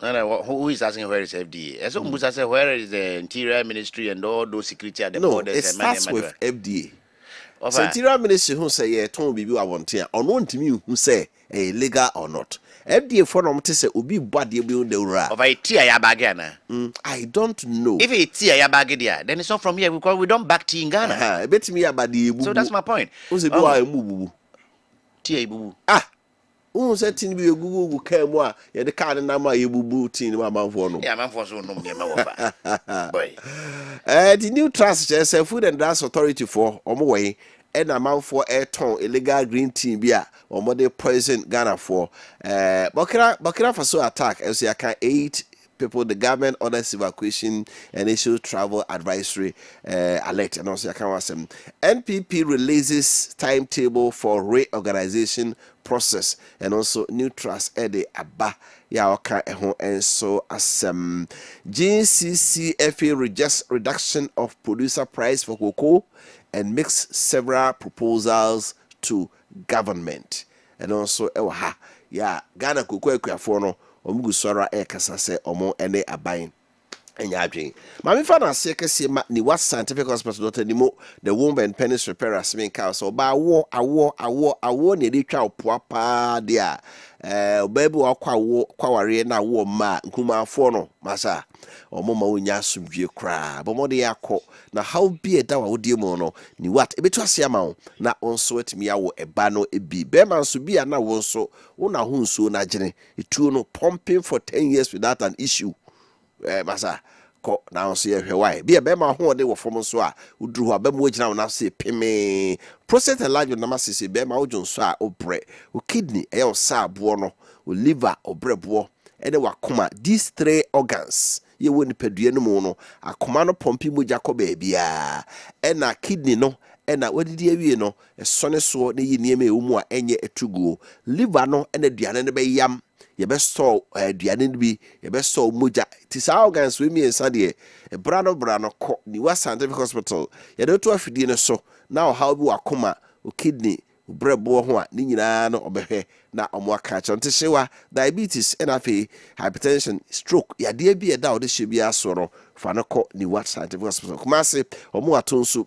No, who is asking where is FDA? As Musa said, where is the Interior Ministry and all those security at the borders? It starts with FDA. So Interior Ministry who say yeah, Tom Bibi I want here. On one team who say legal or not. FDA for them to say obi body be the ura. Of a tea ya bagana. I don't know. If a tea ya bagadia, then it's not from here because we don't back tea in Ghana. Bet me about the so that's my point. Who's the boy move? Tea boo. Who said tin be Google came wa ya the card number you boo tin ma man for no. Yeah, man for so no me ma boy. The new trust just Food and Drugs Authority for omo way and amount for air ton illegal green tea beer or more poison Ghana for Burkina Faso attack as you can 8 people the government orders evacuation and issue travel advisory alert and also you can watch them. NPP releases timetable for reorganization process and also new trust ede aba ya oka eho enso asem GCCFA rejects reduction of producer price for cocoa and makes several proposals to government and also ewa ya Ghana cocoa ekwafo no omugu sora kasa se omo ene aban enya adwen mami fa na se kese ma ni what scientific hospital doctor ni mo the womb and penis repair smin ka so ba awo ne dey twa opoa pa dia baby wa kwa ware na wo ma nkuma afo no masa omo ma onya asumdwe kra bo mo de yakọ na how be e da wa wodie mo no ni what ebetu ase ama wo na onso atimi yawo eba no ebi be man so bia na wo nso una ho nso na gene etuo no pumping for 10 years without an issue masa ko na onso ye hwewai bia be ma ho de wo fom so a uduru ho abam wo gina wo na se peme prostate enlargement na masese be ma wo jonso a obre o kidney e o sa abo no o liver obrebo ene wakoma these 3 organs ye woni padua no mu no akoma no pompi moja ko baabia ena kidney no ena wadidi awie no esone so ne yi nieme ewumu a enye etuguo liver no ena duane ne be yam ye be store duane ne bi ye be store moja ti sa organs we mi ensa de brano ko ni wa scientific hospital ye de to afidie ne so na how bi wakoma o kidney brebo ho a ni nyina no obehwe na omo aka chonte hyewa diabetes and afi hypertension stroke ya de bi eda ode hye bi asoro fa no ko ni what scientific hospital kuma se omo atonso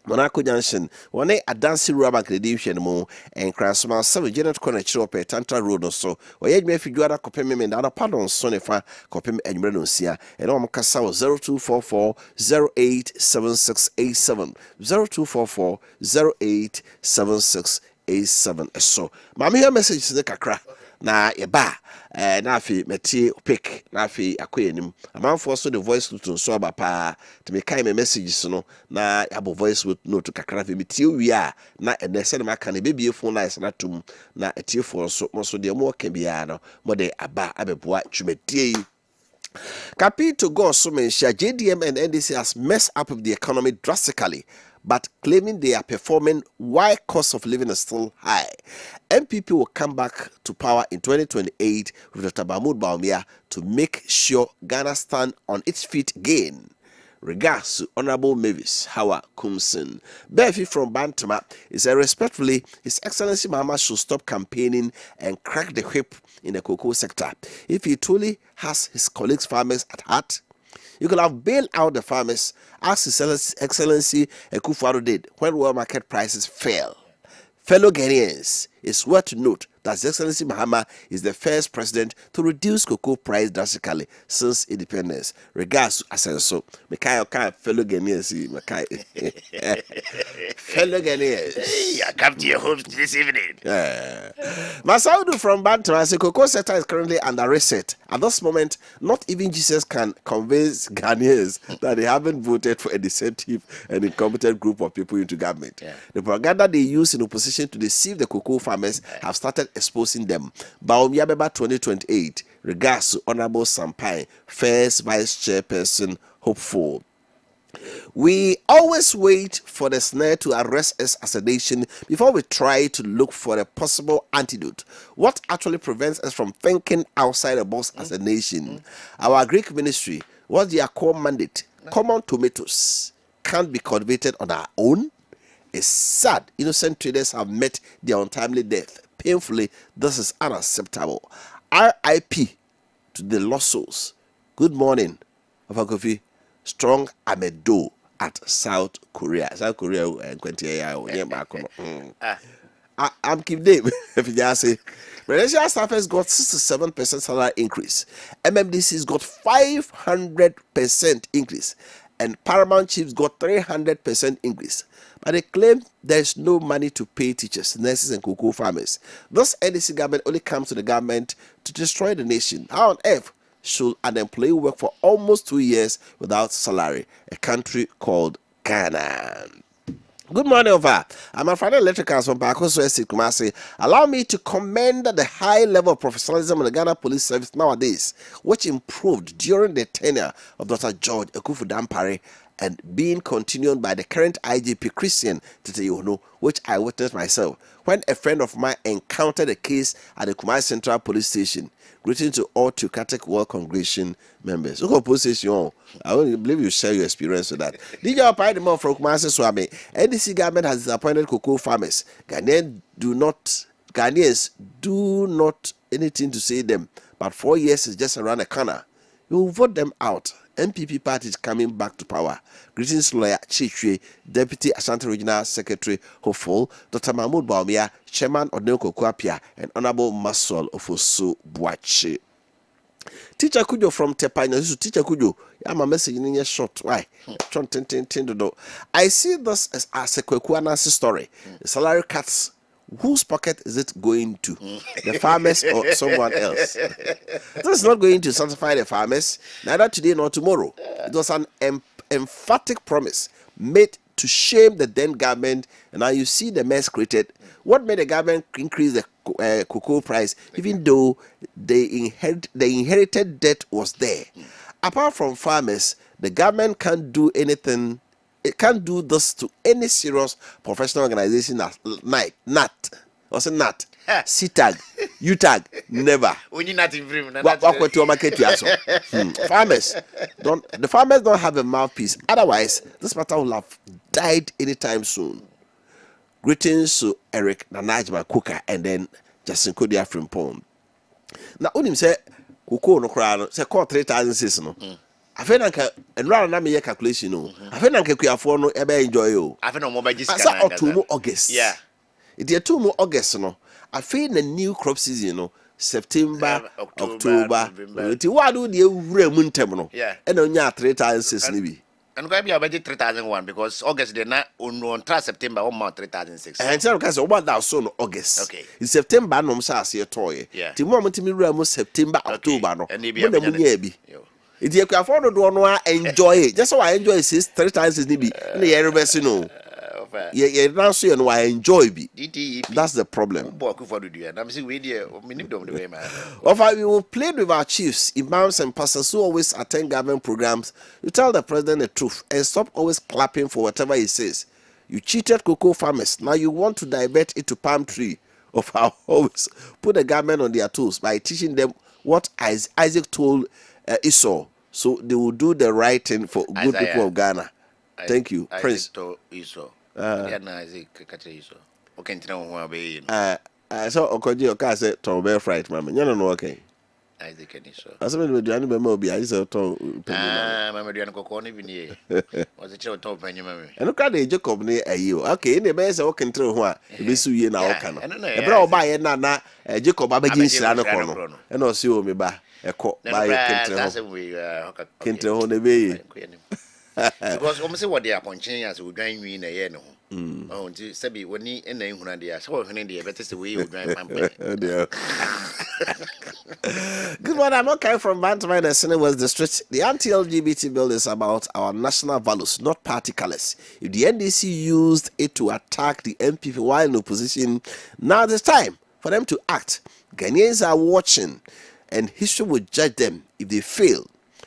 Monaco Junction one adansi rubber credential mo and Krasma 7 Janet Corner Chirope Tantra Road so oye me figuara kopem me na pardon so ne fa kopem enwere no sia e na omkasa 0244 087687 0244 087687 so mama here message de kakra na yeba na afi metie pick na afi akoyenim amanfo so the voice note so aba pa to me kai me messages no na abo voice note kakra fe metie wi a na ene se na maka na bebie phone lines na tum na etie phone so de mo ka bia no mo de aba abeboa twumetie Capito go so mention JDM and NDC has messed up with the economy drastically, but claiming they are performing while cost of living is still high. MPP will come back to power in 2028 with Dr. Mahmoud Bawumia to make sure Ghana stand on its feet again. Regards to Honorable Mavis Hawa Kumsin. Befi from Bantama is respectfully, His Excellency Mahama should stop campaigning and crack the whip in the cocoa sector. If he truly has his colleagues farmers at heart, You could have bailed out the farmers, as His Excellency Akufo-Addo did when world market prices fell. Fellow Ghanaians, it's worth to note that His Excellency Mahama is the first president to reduce cocoa price drastically since independence. Regards to Asenso, Mekai fellow Ghanaians, fellow Ghanaians. Hey, I come to your home this evening. Masaudu from Bantam says cocoa sector is currently under reset. At this moment, not even Jesus can convince Ghanaians that they haven't voted for a deceptive and incompetent group of people into government. The propaganda they use in opposition to deceive the cocoa farmers have started exposing them. Baumia Beba 2028, regards to Honorable Sampai, first vice chairperson, hopeful. We always wait for the snare to arrest us as a nation before we try to look for a possible antidote. What actually prevents us from thinking outside the box as a nation? Our Greek ministry, what's their core mandate? Common tomatoes can't be cultivated on our own. It's sad innocent traders have met their untimely death. Painfully, this is unacceptable. RIP to the lost souls. Good morning, Wofa Kofi. Strong Amedo at South Korea. South Korea, I'm Kim Dave. If you just say, Malaysia staffers got 67% salary increase. MMDC's got 500% increase. And Paramount Chiefs got 300% increase. But they claim there's no money to pay teachers, nurses, and cocoa farmers. Thus, NDC government only comes to the government to destroy the nation. How on earth should an employee work for almost 2 years without salary? A country called Ghana. Good morning, Ova. I'm a final electrical from Bakoso Estate Kumasi. Allow me to commend the high level of professionalism of the Ghana Police Service nowadays, which improved during the tenure of Dr. George Ekufu-Dampare and being continued by the current IGP Christian Tete, which I witnessed myself when a friend of mine encountered a case at the Kumasi Central Police Station. Greeting to all Tukatek World Congregation members. I believe you share your experience with that. DJ apply the more from Kumasi Swami. NDC government has disappointed cocoa farmers. Ghanaians do not anything to say them. But 4 years is just around the corner. You will vote them out. MPP party is coming back to power. Greetings, lawyer Chichwe, Deputy Ashanti Regional Secretary Hopeful, Dr. Mahmoud Baumia, Chairman of Wofa Kofi Appiah, and Honorable Masol Ofosu Buachi. Teacher Kujo from Tepanya. Teacher Kujo, I'm a message in your short. Why? I see this as a Kwekuana story. The salary cuts. Whose pocket is it going to? The farmers or someone else? This is not going to satisfy the farmers, neither today nor tomorrow. It was an emphatic promise made to shame the then government, and now you see the mess created. What made the government increase the cocoa price, even though the inherited debt was there? Apart from farmers, the government can't do anything. It can't do this to any serious professional organization that NAT. What's a NAT? CTAG, UTAG, never. When you're not in Farmers the farmers don't have a mouthpiece. Otherwise, this matter will have died anytime soon. Greetings to Eric Nanajma Kuka and then Justin Kodia Frimpong. Now, Unim say, Kuko no crowd, say, call 3,006 no. I feel like and rather than me calculation, no. I feel like we are for no ever enjoy you. I feel no more by just August. Yeah. It's 2 more August, no. I feel the new crop season, no. September, October. What do you remun terminal? Yeah. And on your 3,006 maybe. And going to be about 3,001 because August they're not on September or more 3,006. And tell us what that soon August. Okay. In September, no sass your toy. Yeah. The moment me remus September, October, no. And maybe if you can afford to do enjoy it. Just so I enjoy it 3 times is maybe in the area, you yeah, now so you know I enjoy it. That's the problem. We will plead with our chiefs, imams, and pastors who always attend government programs. You tell the president the truth and stop always clapping for whatever he says. You cheated cocoa farmers. Now you want to divert it to palm tree of our homes. Put the government on their toes by teaching them what Isaac told Esau, so they will do the right thing for good people of Ghana. Thank you, Prince. So Okoji Oka said Tobe fright, mama. You know okay. Isaac and so. As I'm going to do movie, I said, Mamma Diana Coconi, was a chill top when you marry. and look at the Jacob near you. Okay, in the best walking through what we see you now. Can a bro by it now, Jacob Abagin Sano, and also me by a court by a Kento on the way. Because almost what they are punching us will drive me in a year. Oh, Sabi, when he and then when they are so in India, but it's the way you drive. Good morning, I'm okay from Bantamine and Senate West District. The anti-LGBT bill is about our national values, not party colors. If the NDC used it to attack the MPP while in opposition, now it's time for them to act. Ghanaians are watching, and history will judge them if they fail.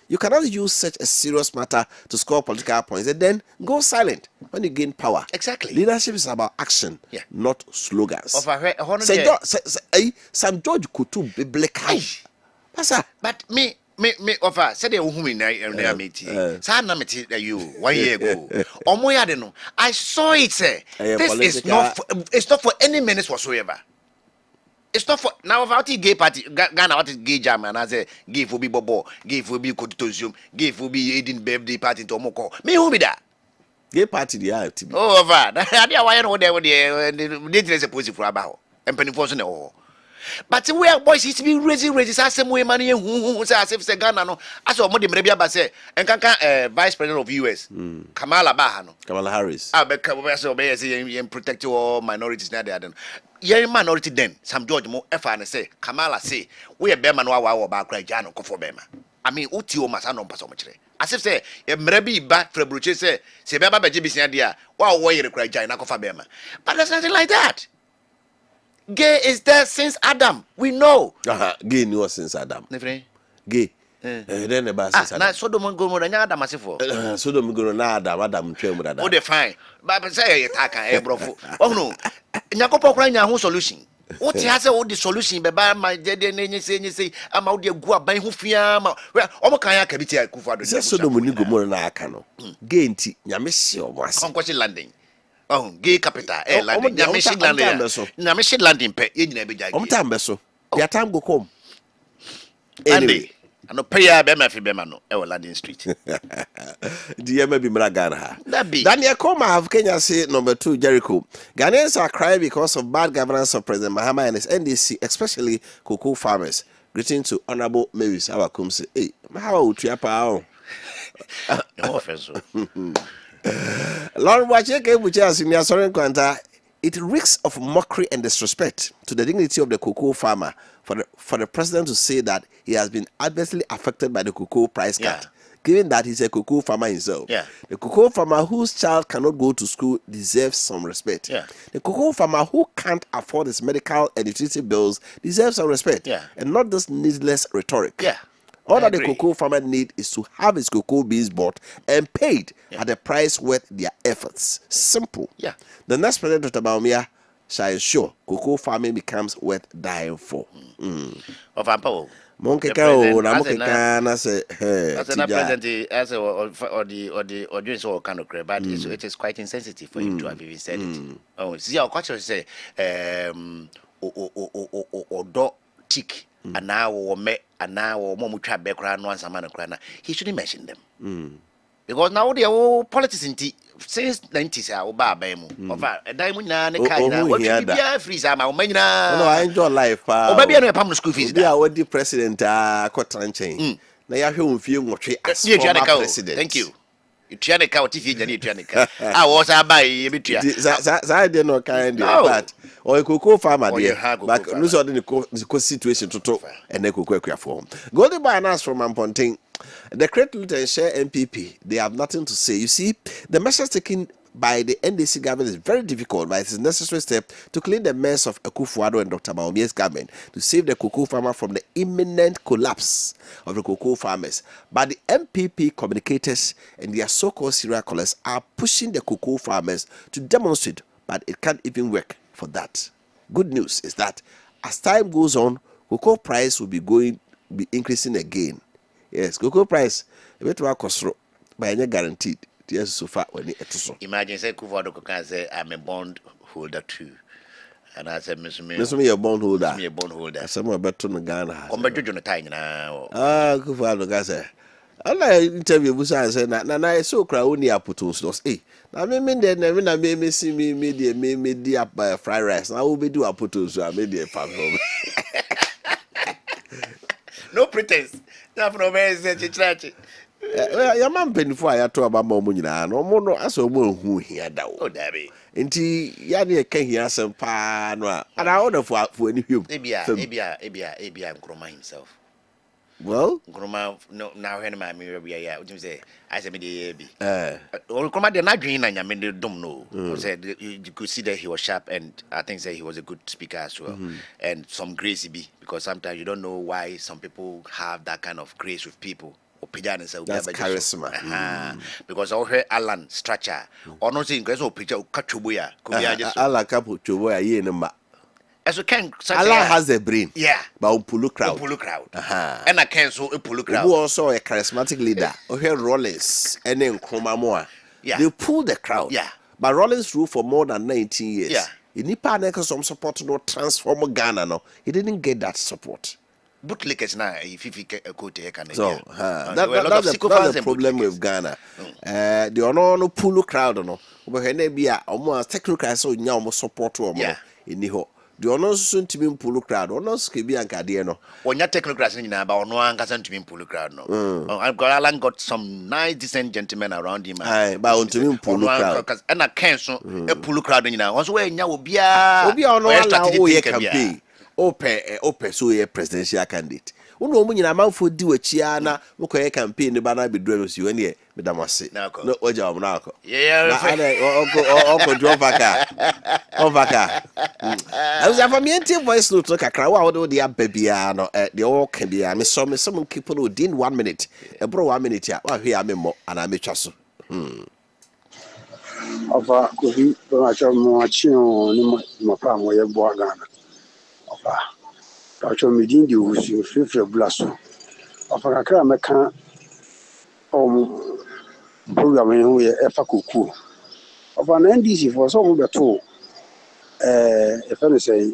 You cannot use such a serious matter to score political points and then go silent when you gain power. Exactly. Leadership is about action, not slogans. Some George Kutu biblical. But me, offer said a woman I meeting. Sana met you 1 year ago. Omoyadeno. I saw it say this is not it's not for any menace whatsoever. It's not for now about the gay party, Ghana, what is gay jam, and I say, gay will be Bobo, gay will be Kotosium, gay will be aiding birthday party to Moko. Me who be that? Gay party, the art. Oh, that idea why I know there the didn't suppose for about and penny force no. But we are boys, it's be raising some way money who says if Ghana no, as a modern Arabia Basse, and Vice President of US, Kamala Bahano, Kamala Harris. I bet and protect all minorities now. They don't. Your minority then, some George Mo and say, Kamala say, we are Bema no our back cry Jano for Bema. I mean, Utio Masano Pasometry. As if say, a maybe back for Bruce say, Baba Jibis idea, while way you cry Jano for Bema. But there's nothing like that. Gay is there since Adam. We know. Gay knew since Adam. Gay. Then the bass. Now, Sodom and Gomorrah, Adam Massifo. Sodom Gomorrah, Adam, Tremor. Oh, they fine. But say, Taka, bro. Oh, no. Nyakopo kran nya ho solution. What has all the solution be ba my dede na say am out there go aban ho fia ma. Omo kan ya kabiti akufado. Say Sodom ni Gomorrah na aka no. Gay nti nyame hye omo ase. Conquest landing. Oh, gay capital landing. Nyame hye landing. Nyame hye landing pe ye nyina be jage. Omo time be so. Their time go come. Anyway, I no pay ya be ma fi be ma no e landing street. The year may be Ghana. That be Daniel Koma have Kenya say number 2 Jericho. Ghanaians are crying because of bad governance of President Mahama and his NDC, especially cocoa farmers. Greeting to Honorable Mavis Awakum. Hey, how would you pao? Lord Wacheke, which has in your sorry quanta. It reeks of mockery and disrespect to the dignity of the cocoa farmer for the president to say that he has been adversely affected by the cocoa price cut. Given that he's a cocoa farmer himself. The cocoa farmer whose child cannot go to school deserves some respect. The cocoa farmer who can't afford his medical and utility bills deserves some respect. And not this needless rhetoric. All that the cocoa farmer need is to have his cocoa beans bought and paid at the price worth their efforts. Simple. The next president, Dr. Baumia, shall ensure cocoa farming becomes worth dying for. Of Ampo. Monkeka na say as an president as or the audience or kind of crap, but it is quite insensitive for him to have even said it. Oh, see our culture say or do tick and now or me and now or momutra background once a man of he shouldn't mention them. Because now they are politics in since 90s are Obama over a diamond and a kind of freeze. I'm I enjoy life. Oh, baby, I know school fees. They are what the president cotton chain. Now you have few more president. Thank you. You try to count if you need to. I was a buy a bit. I did not kind of that. Or a cocoa farmer, but lose all the situation to talk and they could form. Golden bananas from Amponting. The Great Luton Share MPP, they have nothing to say. You see, the measures taken by the NDC government is very difficult, but it is a necessary step to clean the mess of Akufo-Addo and Dr. Baumie's government to save the cocoa farmer from the imminent collapse of the cocoa farmers. But the MPP communicators and their so-called serial callers are pushing the cocoa farmers to demonstrate, but it can't even work for that. Good news is that as time goes on, cocoa price will be increasing again. Yes, cocoa price a bit more cost, but any guaranteed. Yes, so far when it is so. Imagine say Akufo-Addo can say I'm a bond holder too. And I said, Miss Me a bondholder. Me a bondholder. Somewhere better than Ghana. Come back to the time now. Good for the guy. I like interview with I said, "Na so cry only apotos." Eh, na me there never na me see me the up fried rice. Now we do apotos, so I made the farm. No pretense. Nothing no very church. Your man penny for I told about money now. No more, as a woman who here down. Oh, Dabby. Nti ya ne kan hia sem pa no a ana order for any hum Ebia Nkrumah himself. Well, Nkrumah no now when my mirror we are what you say I said me the be Nkrumah dey not dream na nyame dey dom no said you could see that he was sharp and I think say he was a good speaker as well and some grace be because sometimes you don't know why some people have that kind of grace with people. That's charisma. Because I heard Alan structure or not saying because of picture Kachubuya Alan Kapu Chuboya ye no. As we can, Allah has a brain. Yeah. But Pulu crowd. And I can so a Pulu crowd. Who also a charismatic leader. Here Rollins and then Kromamoa. Yeah. They pull the crowd. Yeah. But Rollins ruled for more than 19 years. Yeah. In Nipa some support no transform Ghana no. He didn't get that support. Bootlickers now if you go to Canada. So that's the problem with Ghana. The no Pulu crowd no. But when they be almost technical so nya almost support to in the the honors soon to be Pulu crowd, honors can be no. When you're technical in about no one can to be Pulu crowd no. I've got Alan got some nice decent gentlemen around him. Aye, but on to be Pulu crowd. And I can't so a Pulu crowd in now. Also, when you will be a campaign. Ope so a presidential candidate. Uno munyi na manfo di wachia na mukoye campaign ba na bedro si wani e medamase no oja om na akọ yeah oko Wofa I for me anti voice note kakra wa wo de ababia no de wo ka bia me so keep no within 1 minute e bro 1 minute a wa hwe amemo ana metwa so Wofa Kofi Appiah ni mo pa mo ye bo Ghana Wofa Pacho midin di usi free blaso. Wofa kakra meka program hu ye efa koku. Wofa na NDC for so mo beto if I say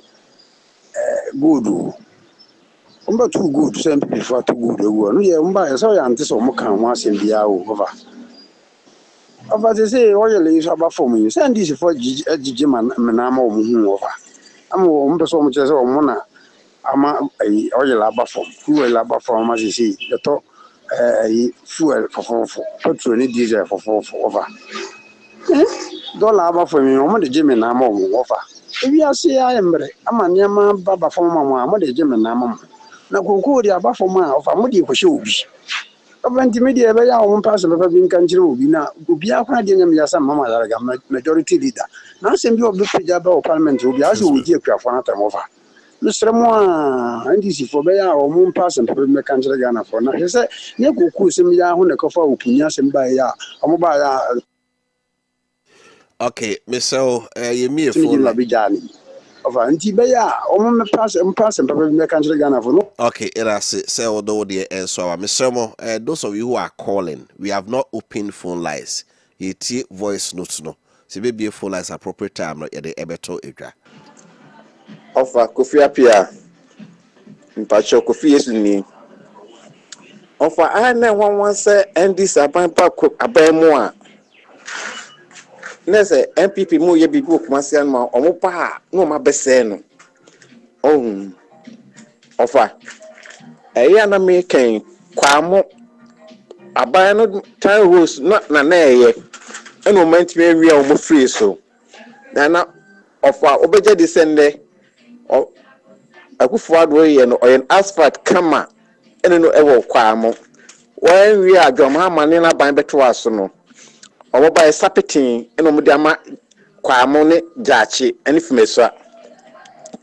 good. Umba too good same before too good no ye umba so ya ante so mo kan ho asem bia o Wofa. Wofa they say o ye le so aba form you say NDC for jiji man na ma o mu hu Wofa. Am o mbe so mo che so mo na ama oil laba form fuel laba form as you see the to fuel for petrol ni diesel for Wofa dollar laba form me mo de jeme na ma mo Wofa e wi ase ya embre ama niam baba form ma mo de jeme na ma na kokoo de aba form a Wofa mo de ko she obi Obanti media be ya o pass be bi nkan kire obi na obi akwa de nyam ya sam mama daraga majority leader na sem bi obi pija be o parliament obi ase oji akuafo na tam Wofa Mr. Moa, NDC for Baya or Moon Pass and Premier Country Ghana for now. He said, Neku Simia, when the coffee opinions and by ya, Amobaya. Okay, Miss you me for Labijani. Of Antibaya, or pass and Premier Country Ghana for no. Okay, it has say although the answer, Mr. Mo, those of you who are calling, we have not opened phone lines. You voice notes no. So maybe a phone lines appropriate time, not yet the Ebeto Edra. Wofa Kofi Appiah Mpacho Kofi Yesuni Wofa ana wan say NDC aban pa aban mu a na say MPP mu ye bibi okumase an ma omo pa no ma bese no Wofa eya na me kan kwamo aban no time rose na eye e no moment me wi a omo free so na Wofa obeje de sende Akufuado ye no oyen asphalt kama ene no ewo kwamo wan wi adwom ha mane na ban beto aso no obo ba sapetin ene mo de ama kwamo ne jaachi ene fimeswa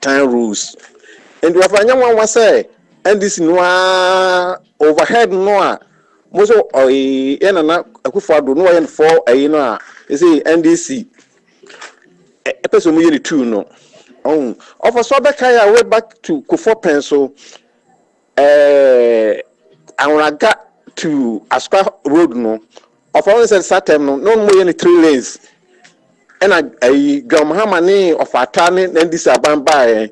time rules and Wofa nya wan say NDC no overhead no a mo so ene na Akufuado no yen for ayi no a say NDC epeso mo ye ni 2 no Of a Sobekaya way back to Kufo Pencil, and when I got to Asqa Road, no, of all said Saturn, no more than 3 lanes. ɛna ayi dwamhama ne ɔfata ne ndisi aban bae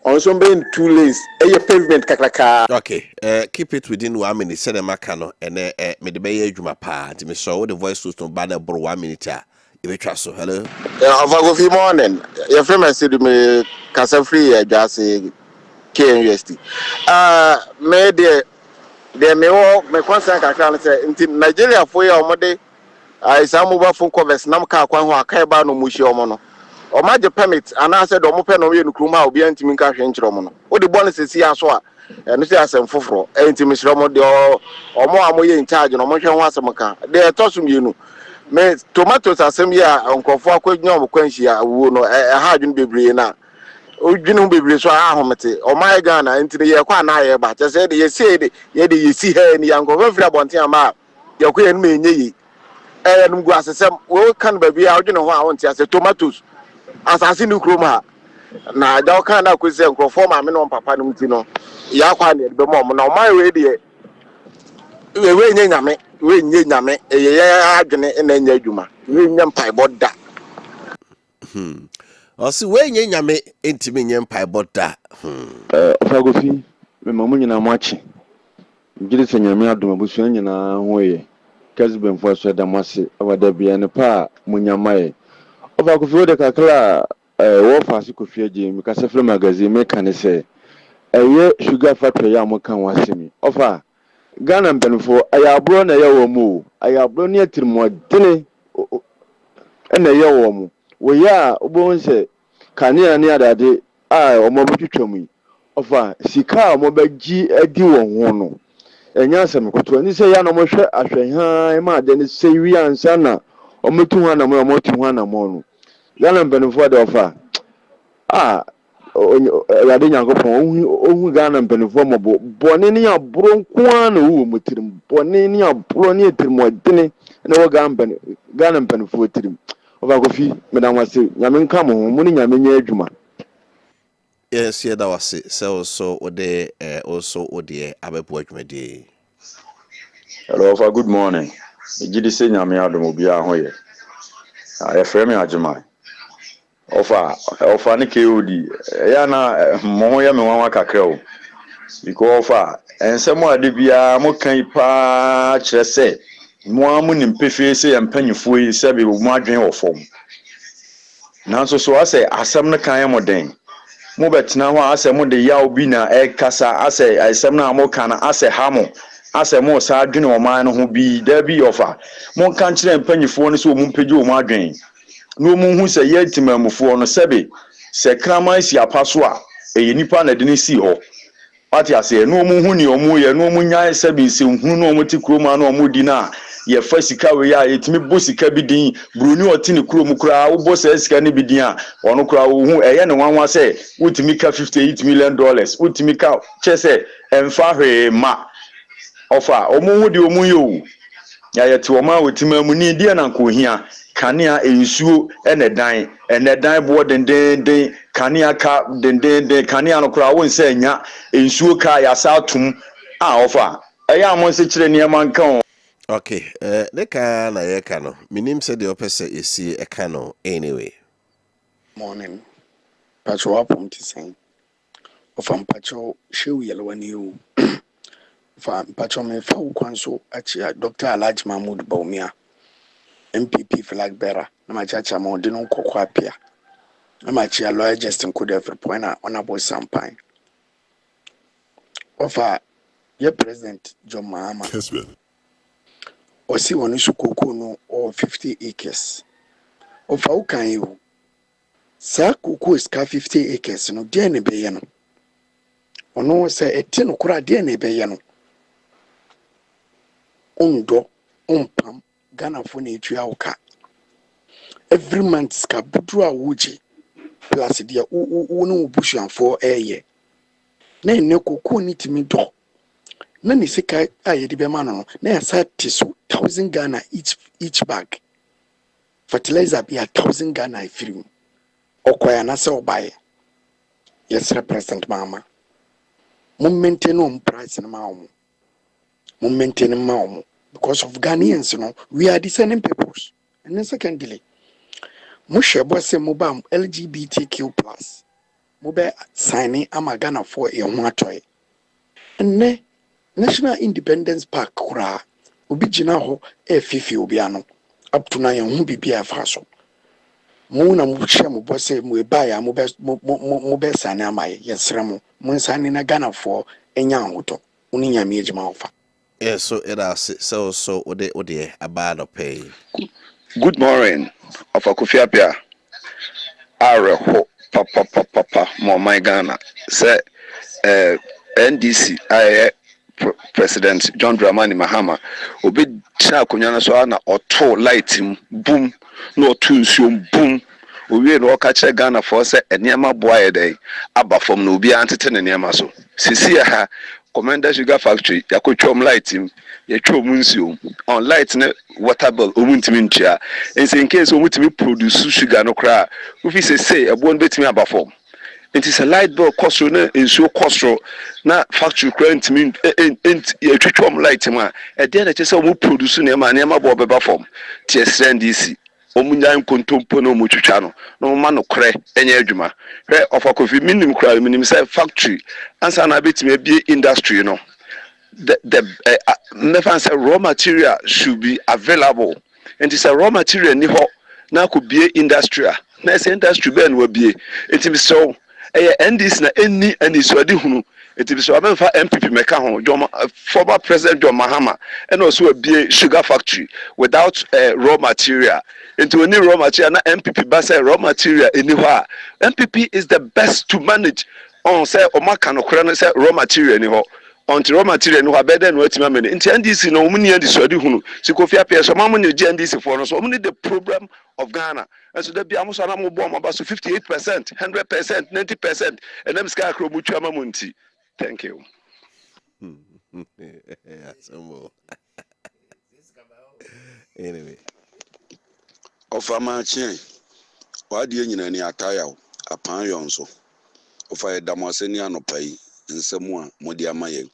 also been 2 lanes pavement kakraka. Okay, keep it within 1 minute. Send them a cano and me the bay juma pa. To me show the voice to banner bro 1 minute. If you trust so, hello. Wofa Kofi morning. Your friend said me kasa free just KNUST. Me de me concern kakra say nti Nigeria for ya omode isa mobile phone covers nam ka kwan ho akai ba no muhie omo no. Oma je permit ana say do mo pe no we nukruma obi antimi nka hwe nkyere omo no. Wo de bonus sesi aso a no say asem foforo antimi hwe omo de omo amoye in charge no mo hwe ho asem ka. De etosum yenu. Me tomatoes asem ya nkofo akwadnya omkwanhia awo no ha adwun bebre na odwunu bebre so ahomete omai Ghana ntine ye kwa na ye ba chese de ye si ha ni yankofo fira bonte ama ye kwa ye no menye yi num gu asesem wo kan ba bia odwunu ho a wonte ase tomatoes asase ni krom ha na daw kan na kwese nkofo ma me no papa no mti no ya kwa na be mo na omai we de we nye nyame ye adwene na nya adwuma we nya mpai boda Osi we nye nyame entimi nye mpai boda Wofa Kofi me mamu nyina Maakye ngiri se nyame adom abusu nyina hoye Kessben fo so da mase awada bia ne pa munyamae Wofa Kofi wo de kakla Wofa Kofi aje mi kasa film magazine me kan se eye sugar factory ya mo kan wasemi Wofa Ghana mpenfo ayabro na yawo mu ayabro ne atirmo dene na yawo mu wo ya obo nse kanea ne adade omo betwetwam Wofa sika omo bagi adi wo ho no enya asem koto ni se ya no mo hwe ahwehan ma de ne se wi ansa na omo tu ho na mo tu ho na mo no Ghana mpenfo de Wofa Rade Nyankopon ohu Ghana mpenfo mabo bone ne abro nkoa na wo mutirim bone ne abro ne etirim odene na wo Ghana mpenfo tirim Wofa Kofi medam wase nyame nka mo mu ne nyame nya adwuma. Yes, yeah, that was it. So also ode abepo adwumade. Hello, Wofa, good morning. Ejidi se nyame adom obi a ho ye. Ya frame ajuma. Wofa ne KOD ya na mo ya me wanwa kakra o because Wofa ensemo ade bia mo kan pa kire se mo amu ni mpefe se empanyifo yi se be mo adwen wo fom nanso so ase asem ne kan mo den mo betena ho ase mo de yawo bi na kasa ase asem na mo kan ase hamo ase mo sa adwen o man no ho bi da bi Wofa mo kan kire empanyifo ne so mo mpegi o mo adwen no mu hu se ye timamufo no sebe se kraman si apaso a eye nipa na de ne si ho pati ase no mu hu ni omu ye no mu nyae sebe se hu no mu ti kroma no omu di na ye fa sika we ya yetimi bo sika bi din broni oti ne krom kura wo bo se sika ne bi din a ono kura wo hu eye ne wanwa se utimi ka $58 million utimi ka chese emfa hwe ma Wofa omu hu di omu yo ya yeti o ma wetima mu ni die na nko hia kanea ensuo enedan bo denden kanea ka denden kanea no kura won se nya ensuo ka ya sa tum Wofa eya mo se kire niam nka. Okay, ne ka na ye ka no minim se de opese esi e ka no anyway. Morning. Pacho apom tisen. Wofa pacho shewu yelwani o. Fa pacho me fa ukwanso achia Dr. Alhaji Mahmoud Baumia MPP flag bearer na machacha ma odi no Kofi Appiah na machia lawyer Justin Kudefre point na honorable Sampan Wofa ye president John Mahama Kessben. Osi wonu sukoko no o 50 acres Wofa ukan you sa koko is ka 50 acres no de ne be ye no ono se eti no kura de ne be ye no ondo ompam Ghana for na etua uka every month ska budru a wuji plus dia no busuanfo eye na enne koko ni timi do na ni sika aye di be ma no na ya sa tiso 1000 Ghana each bag fertilizer be 1000 Ghana ifiri okoya na se obaye yes represent mama mum maintain price na ma omo mum maintain ma omo because of Ghanaians, we are discerning peoples. And then secondly, Mushe bose mobam LGBTQ+. Mobe signing amagana for a watoy. Ne National Independence Park kura. Ubi jina ho fifi obiano. Up to na hu bibia faso. Mu na mushe mo bose mu ba ya mo be signing amaye yesra mo. Mu signing na Ghana for enya hoto. Uni nyame ejima ofa. Yeah, so it is so ode about pay. Good morning, Wofa Kofi Appiah. Areho papa mo my Ghana. Say NDC President John Dramani Mahama obi tena akonnwa so ana auto light boom no otu nsuo boom owie no ka kire Ghana for say enema boa yedai aba fam no obi antete ne enema so sisi ha Commander Sugar Factory yakotwom light yatwom nsuo on light ne water bill omuntimi ntua in case omutimi produce sugar no kra ofi say ebo no betimi aba fam. It is a light bill cost na nsuo cost na factory kra ntimi yatwom light ma e dey na chese omu produce ne ma bo beba fam TSN DC omunyan kontompo no mu twitwa no ma no kre enye adwuma hwe Wofa Kofi minim kra minim say factory ansa na betime bie industry no the never say raw material should be available and it's a raw material ni ho na ko bie industry na say industry be no bie it be so NDC na any so adi hunu it be so amemfa MPP meka ho former president John Mahama and also a bie sugar factory without raw material into any raw material na MPP ba say raw material any ho MPP is the best to manage on say o maka no kora no say raw material ni ho on raw material no abeda no atima mene nti NDC no omuni andi so adi hunu si Kofi Appiah so mamu ne NDC for no so omuni the problem of Ghana and so there be amuso na mo bo about 58%, 100%, 90% and them sky akro mutu amamunti. Thank you. Anyway, Ofa Maakye wadi nyina ni ataya apan yonso ofa edamase ni anopai nsemu a modi amaye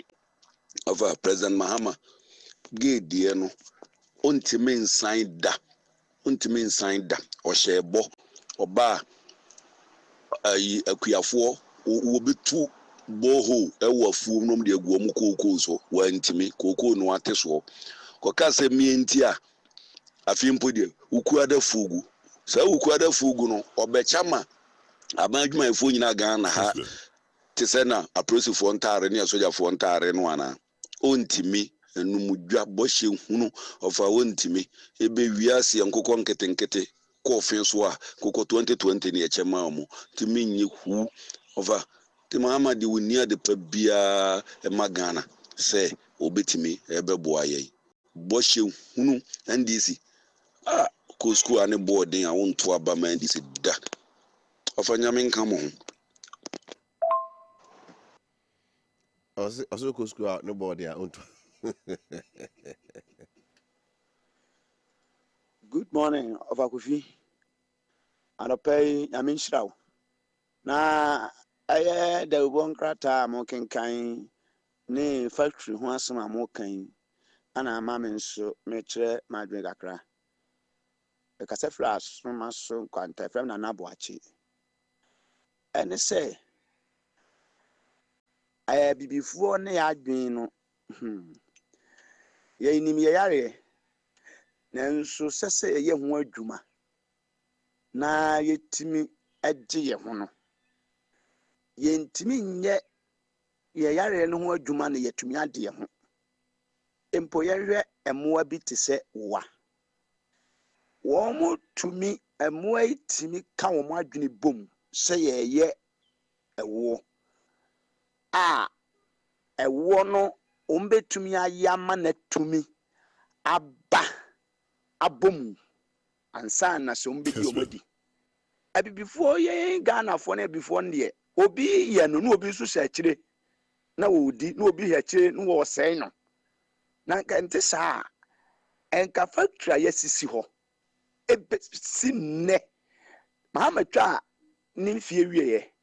ofa President Mahama gedie no ontime nsan da ohyebo oba ayi akuafo wo betu boho ewo afuom nom de aguo mu kokoo so wantimi kokoo no ateso koka se mienti a afimpo de ukuada fugu sa ukuada fugu no obechama abanjuma efo nyina Ghana ha tisena apresifo ntare ne asojafo ntare no ana ontimi enumudwa bohye hunu ofa wontimi ebe wiase nkokọ nketenkete kofin so a kokọ 2020 ne echema mu timi nyi hu ofa ti Mahama di wunia de pabia e magana se obetimi ebebo aye bohye hunu NDC ko school ane boarding a wonto aba ma NDC da ofa nyame nka mo also ko school no boarding a wonto. Good morning, Wofa Kofi. Anopay Yaminshraw. Na aye the wonkrata mo kenkan ne factory ho asema mo kan ana mama nso metre madwe kakra. E kase flash no maso kwanta frem na naboachi. Ene say aye bibifuo ne adwen no ye nim ye yare nanso sese ye ho adwuma na yetimi agye ye ho no ye ntimi nye ye yare no ho adwuma ne yetumi ade ye ho empo ye hwe emoa bi te se wa wo mo tumi emoa itimi ka wo mo adwene bom se ye ewo ewo no ombetumi ayama na tumi aba abom ansa na so mbedi omadi abibifo ye Ghana fo na abibifo ne obi ye no obi so hya kire na wodi na obi hya kire no wo sei no na nte saa enka factory ya sisi ho ebe sinne Mahama twa ni fie wie ye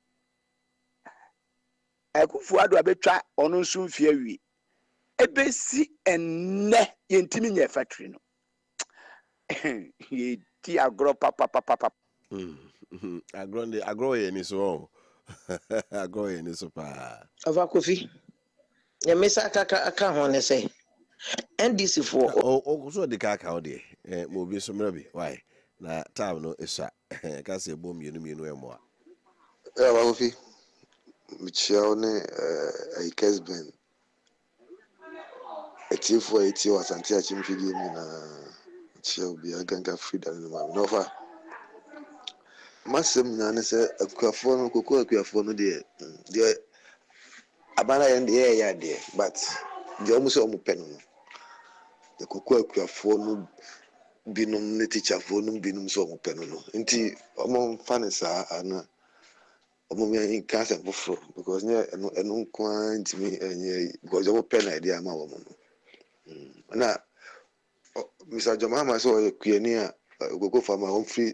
ekufu ado abetwa ono nso mfie wie ebe si enne yentimi nye factory no ye ti agro papa Agro any so. Agro any so pa. Wofa Kofi. Ya mesa aka ho ne say. NDC for Oh, so the car count there. Mobi so maybe. Why? Na time no isa. Ka say bom yenu e mo. Wofi. Michelle ne Kessben. Etifo eti wasante achimfidi mu na Michelle bi aganga freedom no ma. No fa. Masem na ne se akuafo no kokko akuafo no de abana yen de ya de but de omu se omu penu no. The kokko akuafo no binom ne teacherfo no binom se omu penu no. Nti omo fa sa ana omo me kasa bufro because enu kwa ntimi enye because omo pen idea ma wo mo no. Na Mr. Jomama so kuani a go for my own free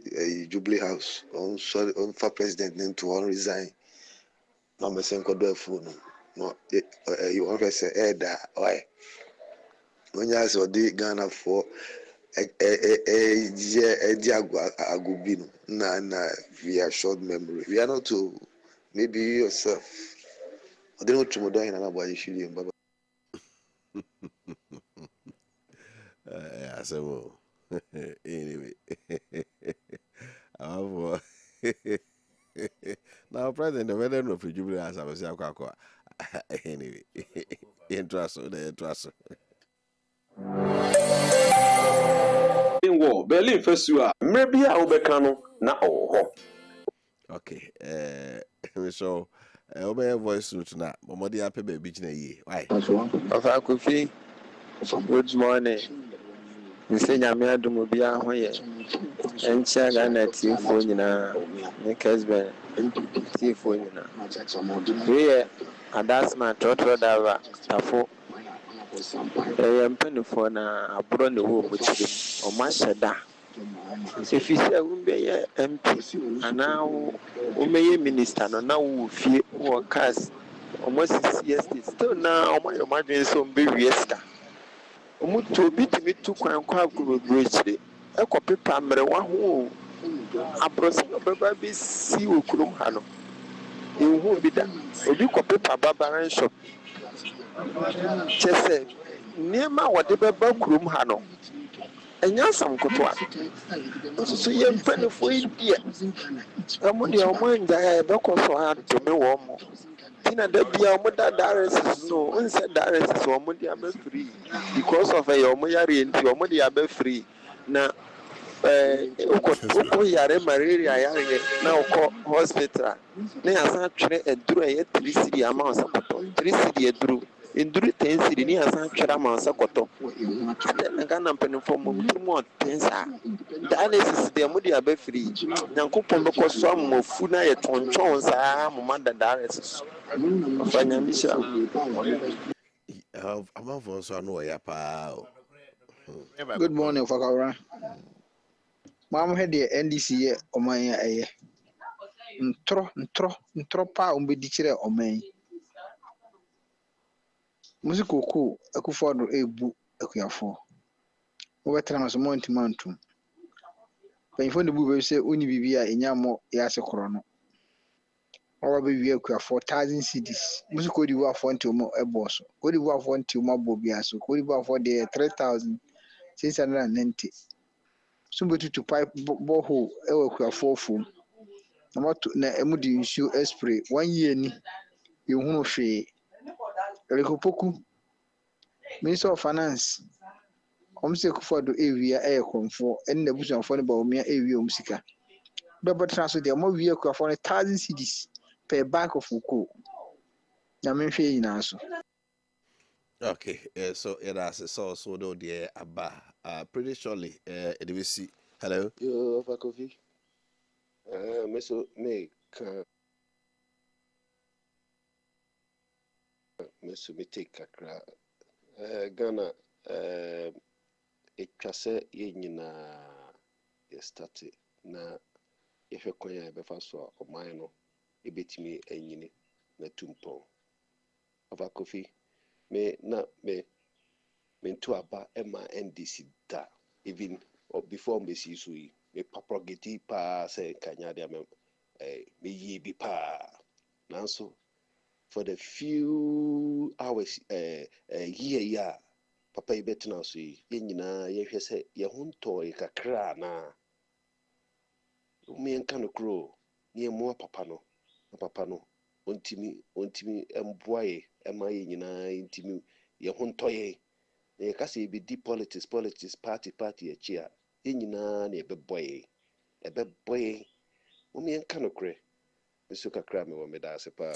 Jubilee House on for president then to on resign. No me sen ko do afu no you want to say da why when you so the Ghana for agubi no na we are short memory we are not to maybe yourself I don't know to modern in another issue baba Asemo. Anyway. Now president the weather no Jubilee as I was akwa. Anyway. Interest. Wo Berlin festival maybe a wobɛka no na ɔwɔ. Okay. So obey voice note na momodi ape baby gina yi. Why? Wofa Kofi. Good morning. Mse nyame adom obi aho ye. Enchia Ghana tifo nyina. Ne Kessben tifo nyina. We adasma trotro dava tafo. Mpenufo na aburo ne wo mo chiri. O ma hyeda. Se fisi a wumbe ye MP ana wo meye minister no na wo fie wo cast almost 6 years still na o ma dwen so mbe wiesta. Omuto bitimi tu kwan kwa agubro chire ekopepa mre wa ho abrosi obeba be si okurum ha no enhu bi da obi kopepa babaran shop chese niema wode beba kurum ha no enya sam kotwa so ye mpanifo idie amo de omo njaya e bekoso ha to me wo mo tina da bia omo da dialysis no unse dialysis omo de aba free because of your omo yare enti omo de aba free na uko yare malaria yare na uko hospital na yasan twere eduru ye 3 cedi amount sakoto 3 cedi eduru enduru 10 cedi ni yasan twere amount sakoto na Ghana mpanifo mo mutumo tensa dialysis de mo de aba free nyankopon be ko so amofu na ye tonchon saa mo manda dialysis fanya misha I'm for so no ya pa. Good morning, Fakawra. Mama had the NDC ye oman ya eye. Ntro pa umbe dikire oman. Musiko ko akufo do ebu akuyafo. Wo betra no so monti mantum. Panfo de bu be se oni bibia enyamo ya se koro no. Owa be wi akuyafo 1000 cedis. Musiko di wa fo nti mo eboso. Ko di wa fo nti mo abobia so. Ko di wa fo de 3690. Somebody to pipe borehole ewe akuyafo fom. Na emu di nsu spray 1 year ni yehunu hwe Rekopoku Minister of Finance omse kufodo ewia konfo enne busuafo ne ba omia ewia omsika double transfer de mo wia kuafo ne 1000 cedis per bag of cocoa na menhwe yina so. Okay, so it has so do the aba pretty surely it will see. Hello. Yo, Wofa Kofi. Meso me take kakra. Ghana etwase ye nyina ye start na ye hwe kwanya e befa so oman no ebetimi anyini na tumpon. Wofa Kofi me nto aba ema NDC da even or before me see so yi me propagate pa say kanya dia me ye bi pa nanso for the few hours year papa yi betina so yi nyina ye hwɛ sɛ ye honto yi kakra na me nka no kro ye mo papa no ontimi emboa ye ema ye nyina intimi ye honto ye ye ka sɛ bi di politics party echi a ye nyina na ye beboye mo me nka no kre so kakra me wo me da se pa.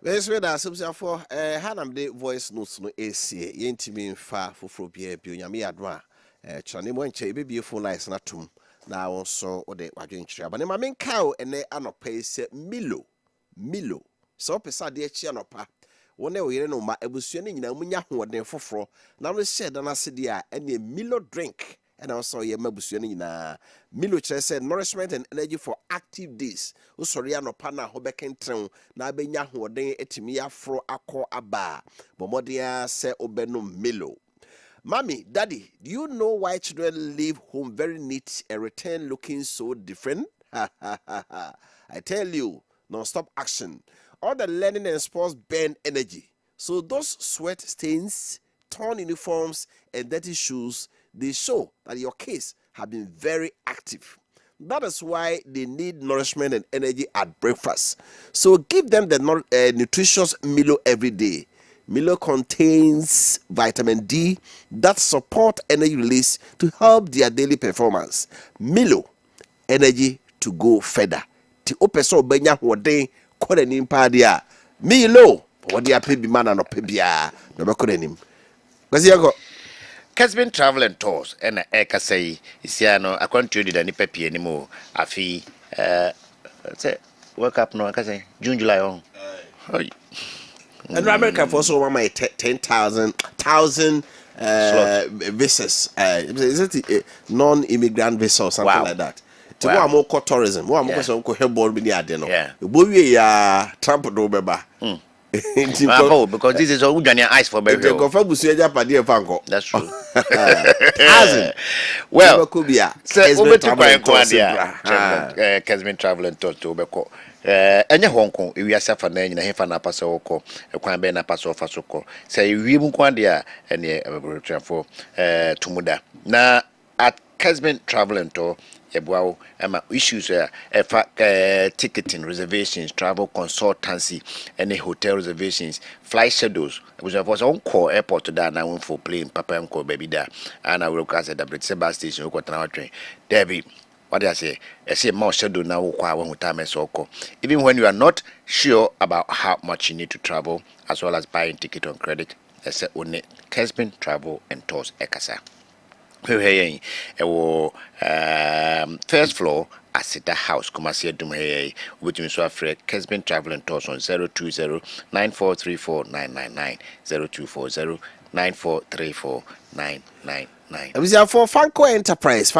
Let's read our for Hanam de voice notes no AC, Yentimi fa for beer, Bunyami Adwa, Chani Monche, baby phone lines na tum. Now also or the wagon tree. But my main cow and they are not pay Milo. So pesad de chianopa. One day we know my ebusianing na munya who are for. Now we said and I said, any Milo drink. And also ye mabusuani na Milo said nourishment and energy for active days. Usori no pana hobeken tren na benya hoden etimi afro akọ aba. Bomodia se obeno Milo. Mommy, Daddy, do you know why children leave home very neat and return looking so different? I tell you, non-stop action. All the learning and sports burn energy. So those sweat stains, torn uniforms, and dirty shoes, they show that your kids have been very active. That is why they need nourishment and energy at breakfast. So give them the nutritious Milo every day. Milo contains vitamin D that support energy release to help their daily performance. Milo, energy to go further. Ti opeso benya hoden kore nim pa dia. Milo, what dia pe bi mana no pe bia. No be kore nim. Kwasi yako Kessben Travel and Tours and Ekasei Isiano, a country did any pepi anymore. Afi, say, work up no, Ekasei, June, July on. And America for so my 10,000 visas. Is it non-immigrant visa or something like that? To go more tourism, more person could help board with the adeno. Yeah, we Trump do beba. Because this is all Ghana ice for baby. That's true. Well, say over to Kessben Travel and Tours to Obeko. Enya Hong Kong, we are suffering na hefa na pasa oko, ekwan be na pasa ofa soko. Say we mu kwan dia ene for tumuda. Na at Kessben Travel and Tour yebwa issues ticketing reservations, travel consultancy, any hotel reservations, flight schedules. Which was on call airport to that now for plane papa and baby there. And I will cast at the Britseba station or train. Debbie, what do I say? I say more schedule now when time so. Even when you are not sure about how much you need to travel, as well as buying ticket on credit, I say only Kessben Travel and Tours Ekasa. First floor Asita House, Kumasi Dumhe, which means Kessben Travel and Tours on 020-9434-999, 0240-9434-999. I was for Fanco Enterprise,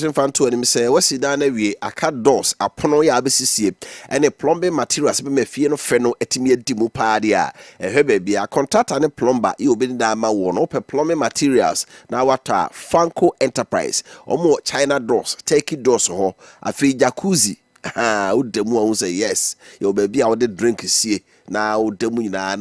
when fan to him say, what's it done away? A cat doors, a pono yabisi, and a plumbing materials be me fino feno etimia dimu padia. A baby, a contact and a plumber, you been dama one open plumbing materials. Now what Fanco Enterprise, or more China doors, take it doors ho, a fee jacuzzi. Ah, Udemu say yes, your baby out the drink is see. Now demu na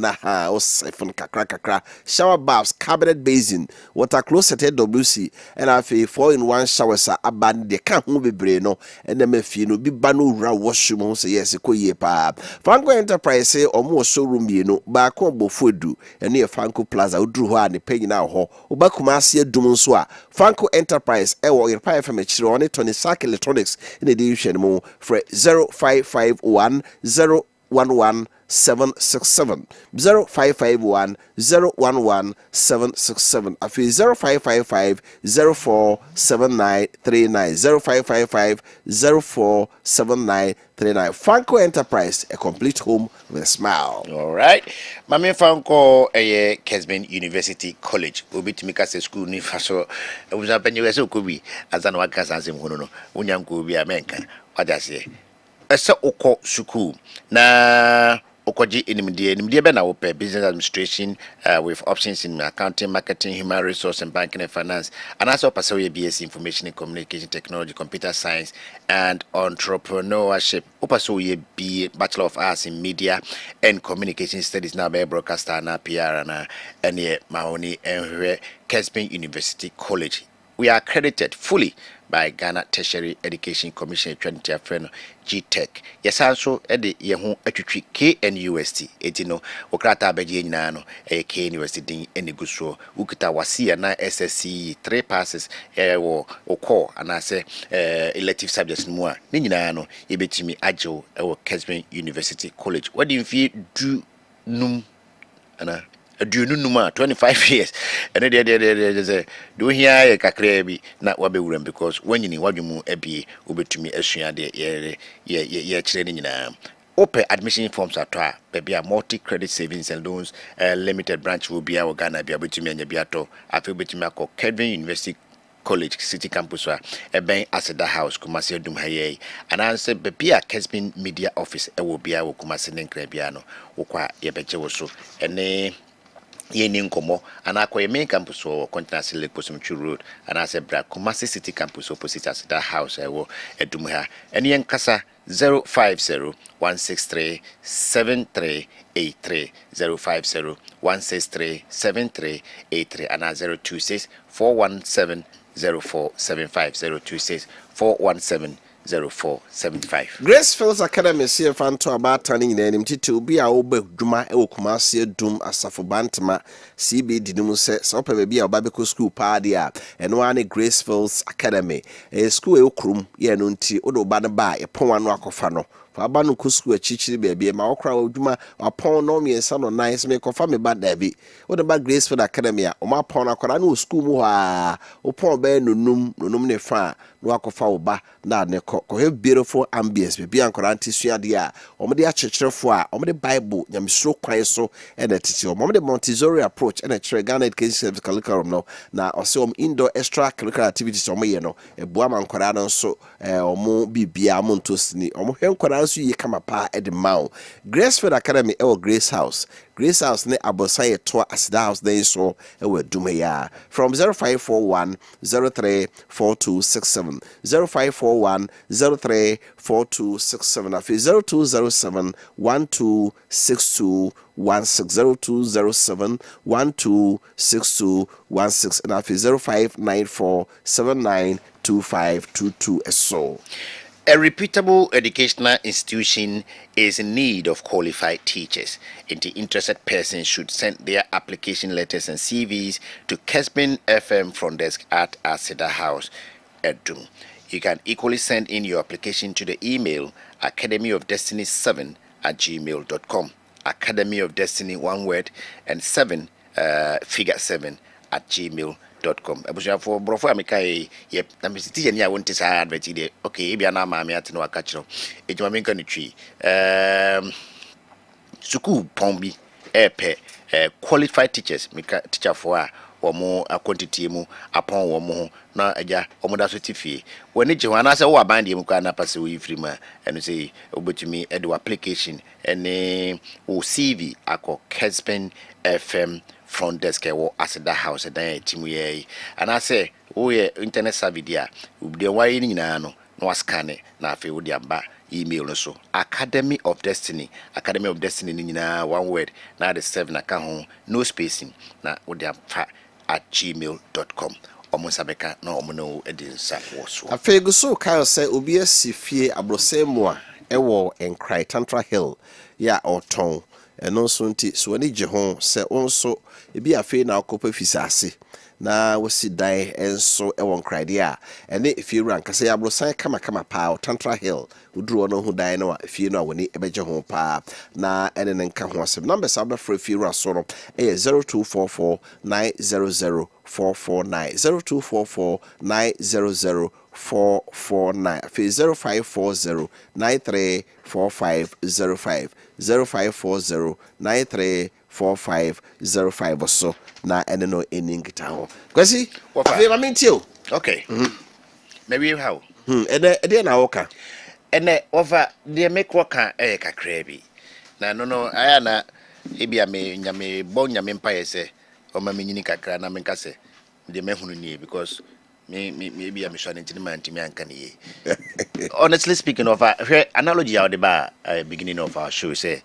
o siphon kakra shower baths, cabinet basin, water closet WC, and I feel 4-in-1 showers are abandoned. They can't move bebre no, and then if you know be banu ra washroom say yes, ko ye pa. Franco Enterprise say or more showroom ye no, ba ko bofudu, and near Franco Plaza udru ho and pay now ho, uba kumasi dumunsoa. Franco Enterprise, ewo your pie from a chirone, Tony Sack Electronics in the edition mo for 0551 011 767 0551 011 767 afi 0555 047939 0555 047939. Franco Enterprise, a complete home with a smile. All right, Mami Franco Kessben University College obi timika se school ni faso uza penye se okubi azana wakasa nsem hono no unyanko obi amenka wada se ese okọ school na okoji inimdie be na wo business administration with options in accounting, marketing, human resource and banking and finance, and also pursue your BS information and communication technology, computer science and entrepreneurship. Pursue your B Bachelor of Arts in Media and Communication Studies now by broadcaster na PR na any Mahoney and Kessben University College. We are accredited fully by Ghana Tertiary Education Commission 2010 GTech. Yes, also edi yehu atwitwi KNUST etino okrata abeje nyina no KNUST din eniguso ukita wasi na SSC 3 passes wo okọ anase elective subjects mu a ni nyina no yebetimi agyew wo Kessben University College. Wadi mfi du num ana aduonu numa 25 years and they do here kakra na wabewuram because when you wadwumu abi obetumi asua de ye kire ni nyina open admission forms atwa baby a multi credit savings and loans limited branch will be our Ghana bia betumi anya biato afi betumi akọ Kessben University College City Campus ben Aseda House Kumasi Dum haye and answer baby a Kessben Media Office will be our Kumasi Nenkra biano okwa yebeje wo ene Yenin Komo, and Aqua main campus or Continental Lake Posumchu Road, and I said Kumasi City Campus opposite us that house I will at Dumha, and Yen Casa 050 163 7383 050 163 7383 and 026 417 0475 026 417 0475. Gracefields Academy see fanto about turning in any to be a obe duma e Kumasi dum asafo bantama CB dinum se so pe be a Bible school party and one Gracefields Academy a school e okrum ye no nti odo ba ne ba e pon anu akofa no fa ba no kusku achichiri bia ma okra oduma apon no miensa no nice me kofa me ba dabi odo ba Gracefield Academy a o ma pon akora no school mu ha o pon ba nunum ne fa no akofa wo ba na ne ko have beautiful ambience be ankora antisua de a omde achecherefo a omde Bible nyamsuro kwan so e na titi omde Montessori approach e na chere Ghana Education Service curriculum no na ose indoor extra curricular activities omoye no e boa mankora no so omo bibia montosini omo hwenkora so yi kama pa e de mawo Gracefield Academy e wo Grace House ne abosaye to Aseda House then so e wo dumaya from 0541 034267 0541 034267 afi 0207 1262 160207 126216 and afi 0594 792522 so. A reputable educational institution is in need of qualified teachers, and the interested persons should send their application letters and CVs to Kessben FM front desk at Aseda House, Edum. You can equally send in your application to the email academyofdestiny7@gmail.com. Academy of Destiny, one word, and 7 figure 7@gmail.com. Abuja for brofo ameka yep na misiti ya won te sa advert de okay bia na ma me ate no aka kiro ejuma me nka ne twi suku pombi epe qualified teachers meka teacher for a omo quantity mu apon wo mo na aja omo da so tifie woni je wana se wo aban de mu kwa na passe wo yifri ma eno say obetumi e do application ene o CV akọ Kessben FM front desk wo Aseda House dan timu ye and I say oh yeah internet savvy dia ubde waye ni nyina no na wascan na afi wo dia ba email no so Academy of Destiny ni nyina one word na the 7 aka ho no spacing na wo dia fa @gmail.com omusabeka na omuno edinsa wo so afegu so kayo say obi asifie abrosemu a ewo enkrai Tantra Hill ya oton eno so nti so ani je ho se onso ebi afi na akopa fisase na wasi dai enso ewon krade a ene efi rank say abrosan kama pa Tantra Hill uduru no hu dai no efi no awoni ebeje ho pa na ene nka ho asem number sabda for efi raso no 0244 900 449 0244 900 449 0540 934505 0540 934505 so na ene no eningita ho kwasi afi ma mentio okay maybe how ene na woka ene over the make work kakra bi no aya na ebia me nyame bon nyame mpa yese o ma me nyini kakra na me nka se de mehunu nie because me ebia me sha ntini man timi anka ne honestly speaking of analogy out the bar beginning of our show say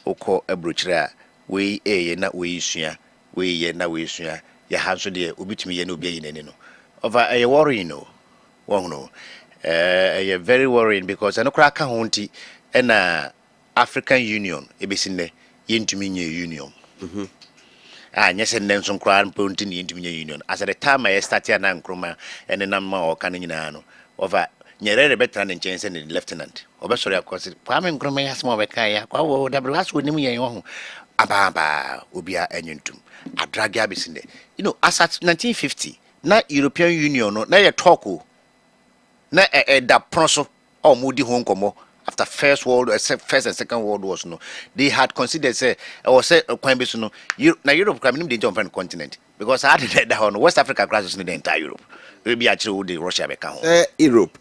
oko abrochira we na we sua we ye na we sua ya ha so de obitumi ye na obi ye nani no of a worry no one no very worrying because I no crack honti na African Union ebesine yentumi nye union nyese nnen so nkra mponti ne yentumi nye union as at the time I started na nkroma ene na ma o kan nyina no over nyerere betra ne nchen se ne lieutenant obesori akosi kwa me nkroma ya small beka ya kwa wo dabro aso nim yen ho aba obia enyentum adragi abesine as at 1950 na European Union no na ye talk na da pronso o mudi ho nkomo after first and second world wars no they had considered say or say kwan be so no Europe come nim the different continent because I had that on West Africa crisis in the entire Europe we be actually the Russia be kan Europe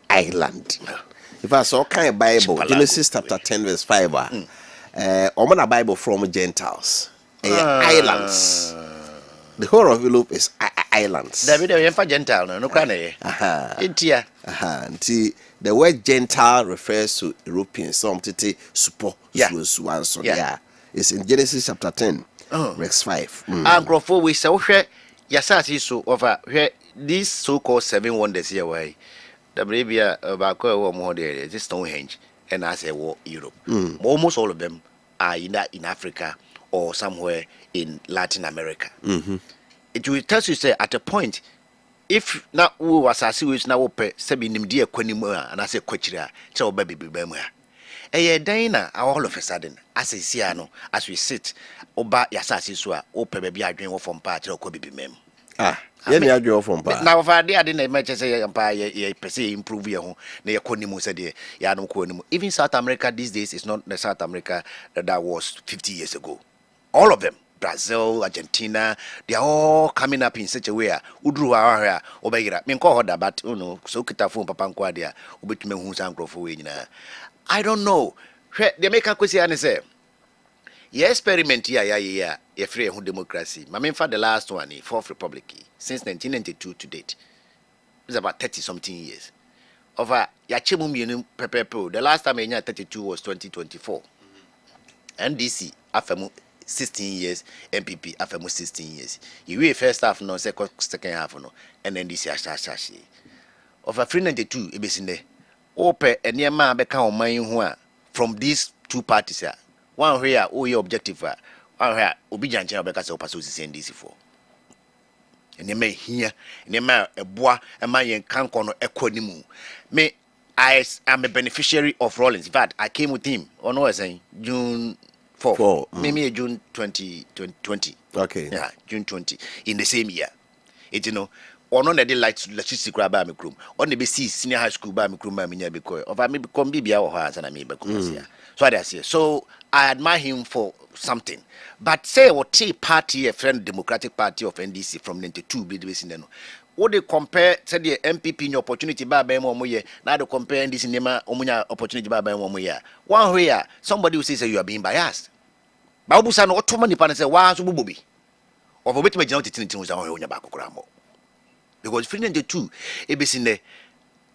island if I saw kind Bible Genesis chapter 10 verse 5 the Bible from Gentiles islands. The whole of Europe is islands. David, you are Gentile, no crane. The word Gentile refers to Europeans. Some tete support. It's in Genesis chapter 10, verse 5. Uncle, for we saw where Yasasi so over where these so-called 7 wonders here. Why the Arabia about more there, this Stonehenge, and I say, Europe. Almost all of them are in Africa or somewhere in Latin America. It will tell you say at a point if na we was as na wo pe se bi nim de akwanimu and I say kwachira che oba bibibam ha dina all of a sudden as no as we sit oba yasasi so a wo pe ba bi adwen wo from part che bibimem ye ni adwen wo from part na over there dey na me che say ampa ye pese improve ye ho na ye kwanimu se de ya no kwanimu. Even South America these days is not the South America that was 50 years ago. All of them, Brazil, Argentina, they are all coming up in such a way. Udru area, obegira. Me nko hoda, but so kita phone papa nko adia. Ubetume hunsa nkrofo we nyina. I don't know. They make a question and say, ye experiment here, ye free who democracy. For the last one, Fourth Republic, since 1992 to date, it's about 30 something years. Over Yachimum Pepe, the last time I 32 was 2024. NDC after 16 years, MPP after 16 years. You first half no, second half no, and NDC ashashi. Over 392, ebesinde. Ope and near man become my who from these two parties. One where your objective, one where obedient because of Pasus NDC for. And you may hear, and you may a bois, and my cancono equanimu. Me, I am a beneficiary of Rollins. In fact, I came with him on was saying June 4. Maybe June 2020. Okay. Yeah, June 20 in the same year. It on the day like electricity grab my room. On the BC senior high school by my room by me because of I may become BBA or has and I may become here. So I say. So I admire him for something. But say what Tea Party, a friend Democratic Party of NDC from 92 be the no. What they compare say the MPP in opportunity by Moye, now they compare this cinema omunya opportunity by Moya. One way somebody will say you are being biased. Babusan or too many partners say why so bubi. Of a bit of things on your back gramo. Because 392 it be in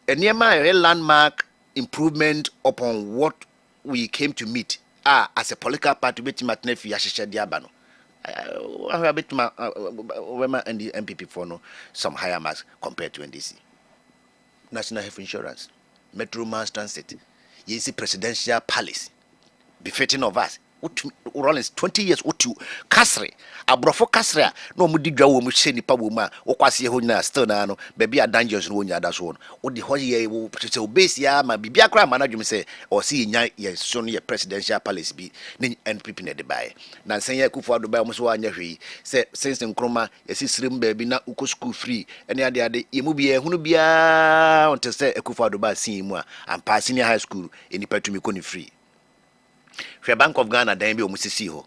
a near my landmark improvement upon what we came to meet as a political party with Matnefi Yashisha Diabano. I have bit my and the MPP for no some higher marks compared to NDC. National Health Insurance, Metro Mass Transit, you see Presidential Palace, befitting of us. Rollins 20 years utu kasre abrofo kasre no mudigwa wo mu hye nipa wo ma wo kwase ho na still na no baby a dangerous no wonya da so no wo de ho ye wo se obese ya ma bibia kra ma na dwum se o se nya ye so no ye presidential palace bi ni NPP na de bae na nsen ye kufu ado bae mo so anya hwe se sense nkroma ye sisirem baby na uko school free ene ade ye mu bia hunu bia on te se kufu ado ba sin mu a ampa senior high school enipa tumi ko ni free. Share Bank of Ghana then be omusisi ho.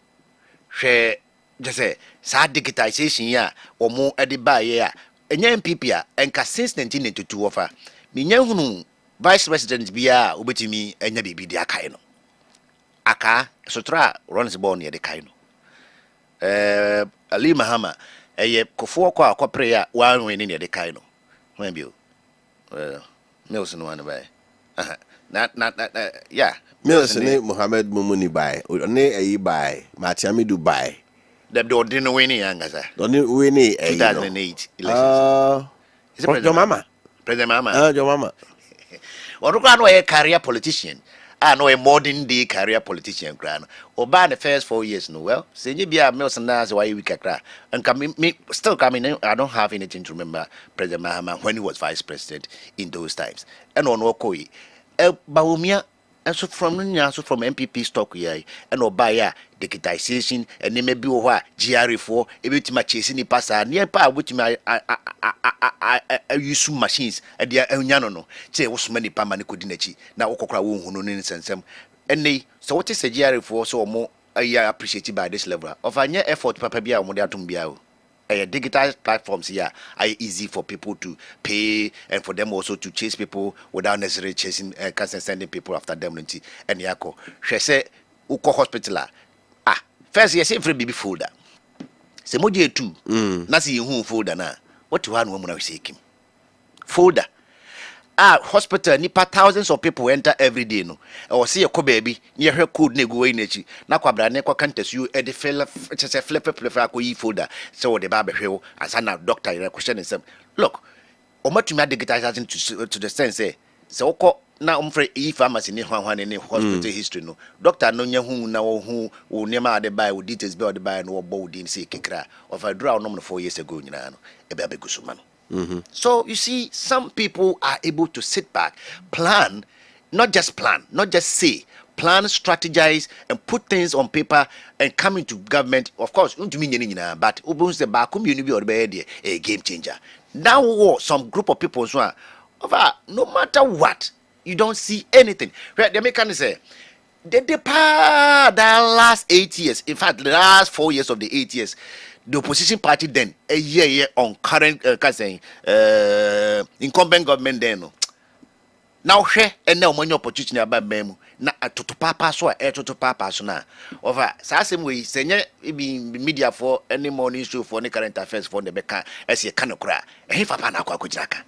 Share just say sa digitization ya omo edi ba ya enya MPP a enka since 1992 offer. Me nya hunu vice president bia obetimi enya bibi di akai no. aka sotra runs born near the kaino Ali Mahama kofo kwa prayer one winning near the kaino when you Milson one by not yeah Milson Muhammad Mumuni by ne ayi by Matiami Dubai the didn't win yangaza don't win 2008 elections is it Your mama your mama or a career politician. I know a modern day career politician, grand. Or by the first 4 years, no well. Say you be a Milson as why we can and me still coming. I don't have anything to remember President Mahama when he was vice president in those times. And on Okoi, Baumia. And so from MPP stock here, and Obaya digitization, and then maybe GRE4, a bit my chasing the passer near power which my use machines and the Yano. Say was many Pamani Kudinachi, now Okra won't know sense. And they so what is a GRE4 so more appreciated by this level of a near effort, Papa Bia Modatum Biao. Digital platforms here are easy for people to pay and for them also to chase people without necessarily chasing sending people after them and yako. She say uko hospital first yes every baby folder. Se moje two nasi hu folder na what you want woman shaking folder hospital nipa thousands of people enter every day no or see a ko baby near her code ne go in echi na kwabra ne kwa kantas you e de flip ko yi folder so the ba behwe asana doctor question himself look omatumi digitization to the sense say so ko na umfre e pharmacy ni hwan ne hospital history no doctor no nya hu na wo hu wo nema ade buy wo details be ade buy no wo bo din say kekra of a draw no 4 years ago nyina no e be abegusuma no. So you see, some people are able to sit back, plan, not just say, plan, strategize, and put things on paper and come into government. Of course, but a game changer. Now, some group of people no matter what, you don't see anything. Right? The Americans say the last 8 years, in fact, the last 4 years of the 8 years. The opposition party then a year on current incumbent government then now share and now money opportunity about memo na to papa so to papa so na over same way senye be media for any morning show for any current affairs for the beka as ye kan kura e fa pa na kwa kujaka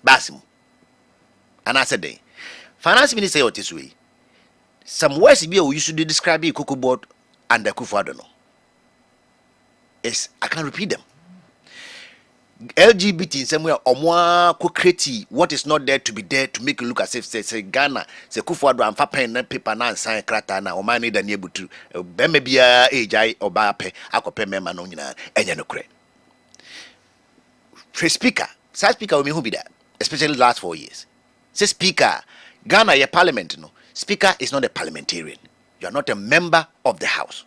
basim and I said day finance minister otiswe some words be you should describe the cocoa board and the kufu no. Yes, I can repeat them. LGBT in somewhere or more co-create what is not there to be there to make it look as if say Ghana say Kufuor and pen and paper na sign kratana or man need an able to maybe age or bape akope member no nyina enya no kre. Speaker will be that especially the last 4 years. Say speaker Ghana your parliament no speaker is not a parliamentarian. You are not a member of the house.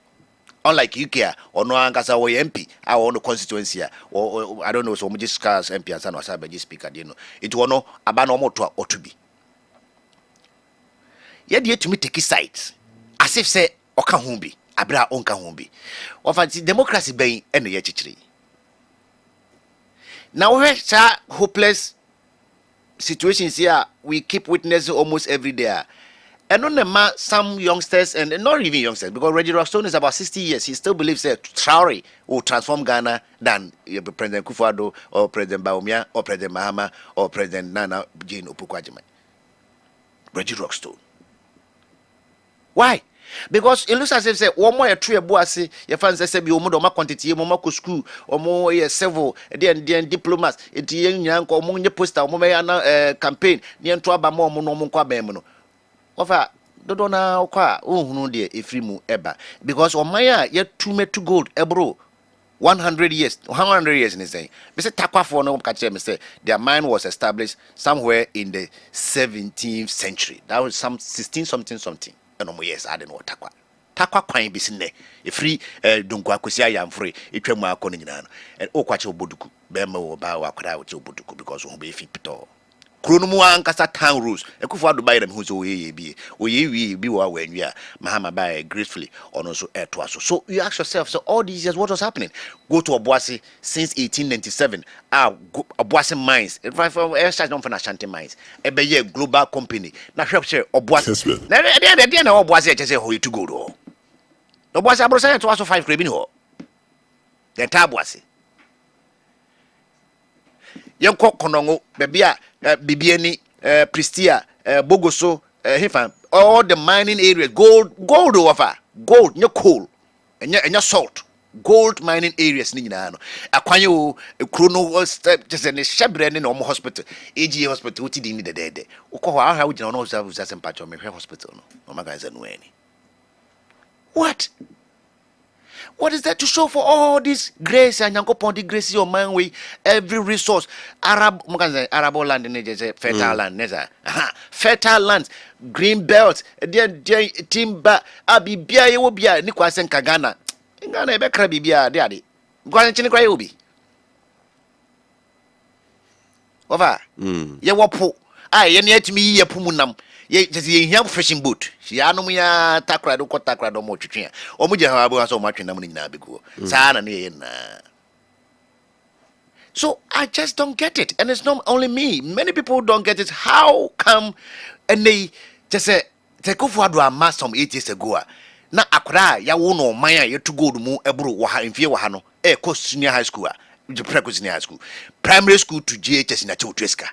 Unlike UK or no angasa or MP, our own constituency or I don't know, so we just cast MP and or Sabaji speaker, you know. It will no abano to or to be. Yet to me take sides as if say Okahumbi, Abra Onkahumbi. Of anti democracy being any yetri. Now where hopeless situations here we keep witnessing almost every day. And on the man, some youngsters, and not even youngsters, because Reggie Rockstone is about 60 years. He still believes that Traore will transform Ghana than President Kufuor or President Baumia or President Mahama or President Nana Jane Opukwajima. Reggie Rockstone. Why? Because it looks as if say one more a tree boase, your fans say be omo quantity, omo school, omo civil, then diplomats, it young or money poster, omo campaign, near to abamo no kwa bemono. Over Dodona Oka, no dear, if mu eba. Because on Maya, yet 2 met to gold, ebro 100 years in the saying. Mr. Takwa for no catch him say their mind was established somewhere in the 17th century. That was some 16 something. And no yes, I don't know Takwa. Takwa kwine bisine. A free dunkwa kusia yam free, it came and Okwacho Buduku, Bemo ba wakra with your Buduku because won't be fit. Kronomu ankasa town rules. Ekufu Dubai them who so we be wa when we are Mahama by gracefully or also air to us. So you ask yourself, so all these years what was happening? Go to Obuasi since 1897. Obuasi mines. If I from air charge non for Ashanti mines. Ebe global company. Na share Obuasi. Na the na Obuasi just say how to go do. Obuasi abrosa to us 5 crabin ho. The Tabuasi. Yanko Konongo, Babia, Bibiani, Pristia, Bogoso, Hifan, all the mining areas, gold over, gold, no coal, and your salt, gold mining areas, Ninano, Aquano, Chrono, just in a Shabran in Omo Hospital, AG Hospital, what did you need the day? Okoha, how would you know that was as in Patch of Hospital? No, my guys, and what? What is that to show for all this grace and Yankopon the grace your man way every resource Arab land in fertile land fertile lands green belts dear timber abibia ye will be a Nikwasen Kagana in Ghana be crabibia daddy going to cry ubi over ye wapo ye near to me ye pumunam. Ye just ye fishing boat. She anomia takra do takra do mo twetwe. Omuja ha abo so matwe nam nyina begu. Sa na ne na. So I just don't get it, and it's not only me. Many people don't get it. How come and they just say take off what do some 8 years ago. Na akra ya wo no man ya to go mu ebro wo ha mfie wo ha no. Ko senior high school je pre senior high school. Primary school to GHS na cheska.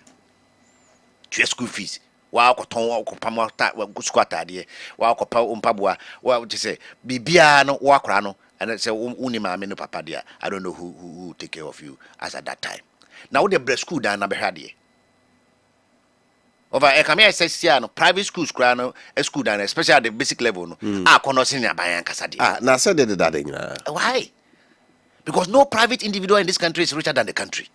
School fees. Wa ko ton wa ko pamo ta wa squatter de wa ko pa mpaboa wa just say bibia no wa kra no and say uni ma me no papa de I don't know who take care of you as at that time. Now the breast school down na be hade over e come say no private schools kra no school down especially at the basic level no kono senior ban kasa de na say de that nyina. Why? Because no private individual in this country is richer than the country.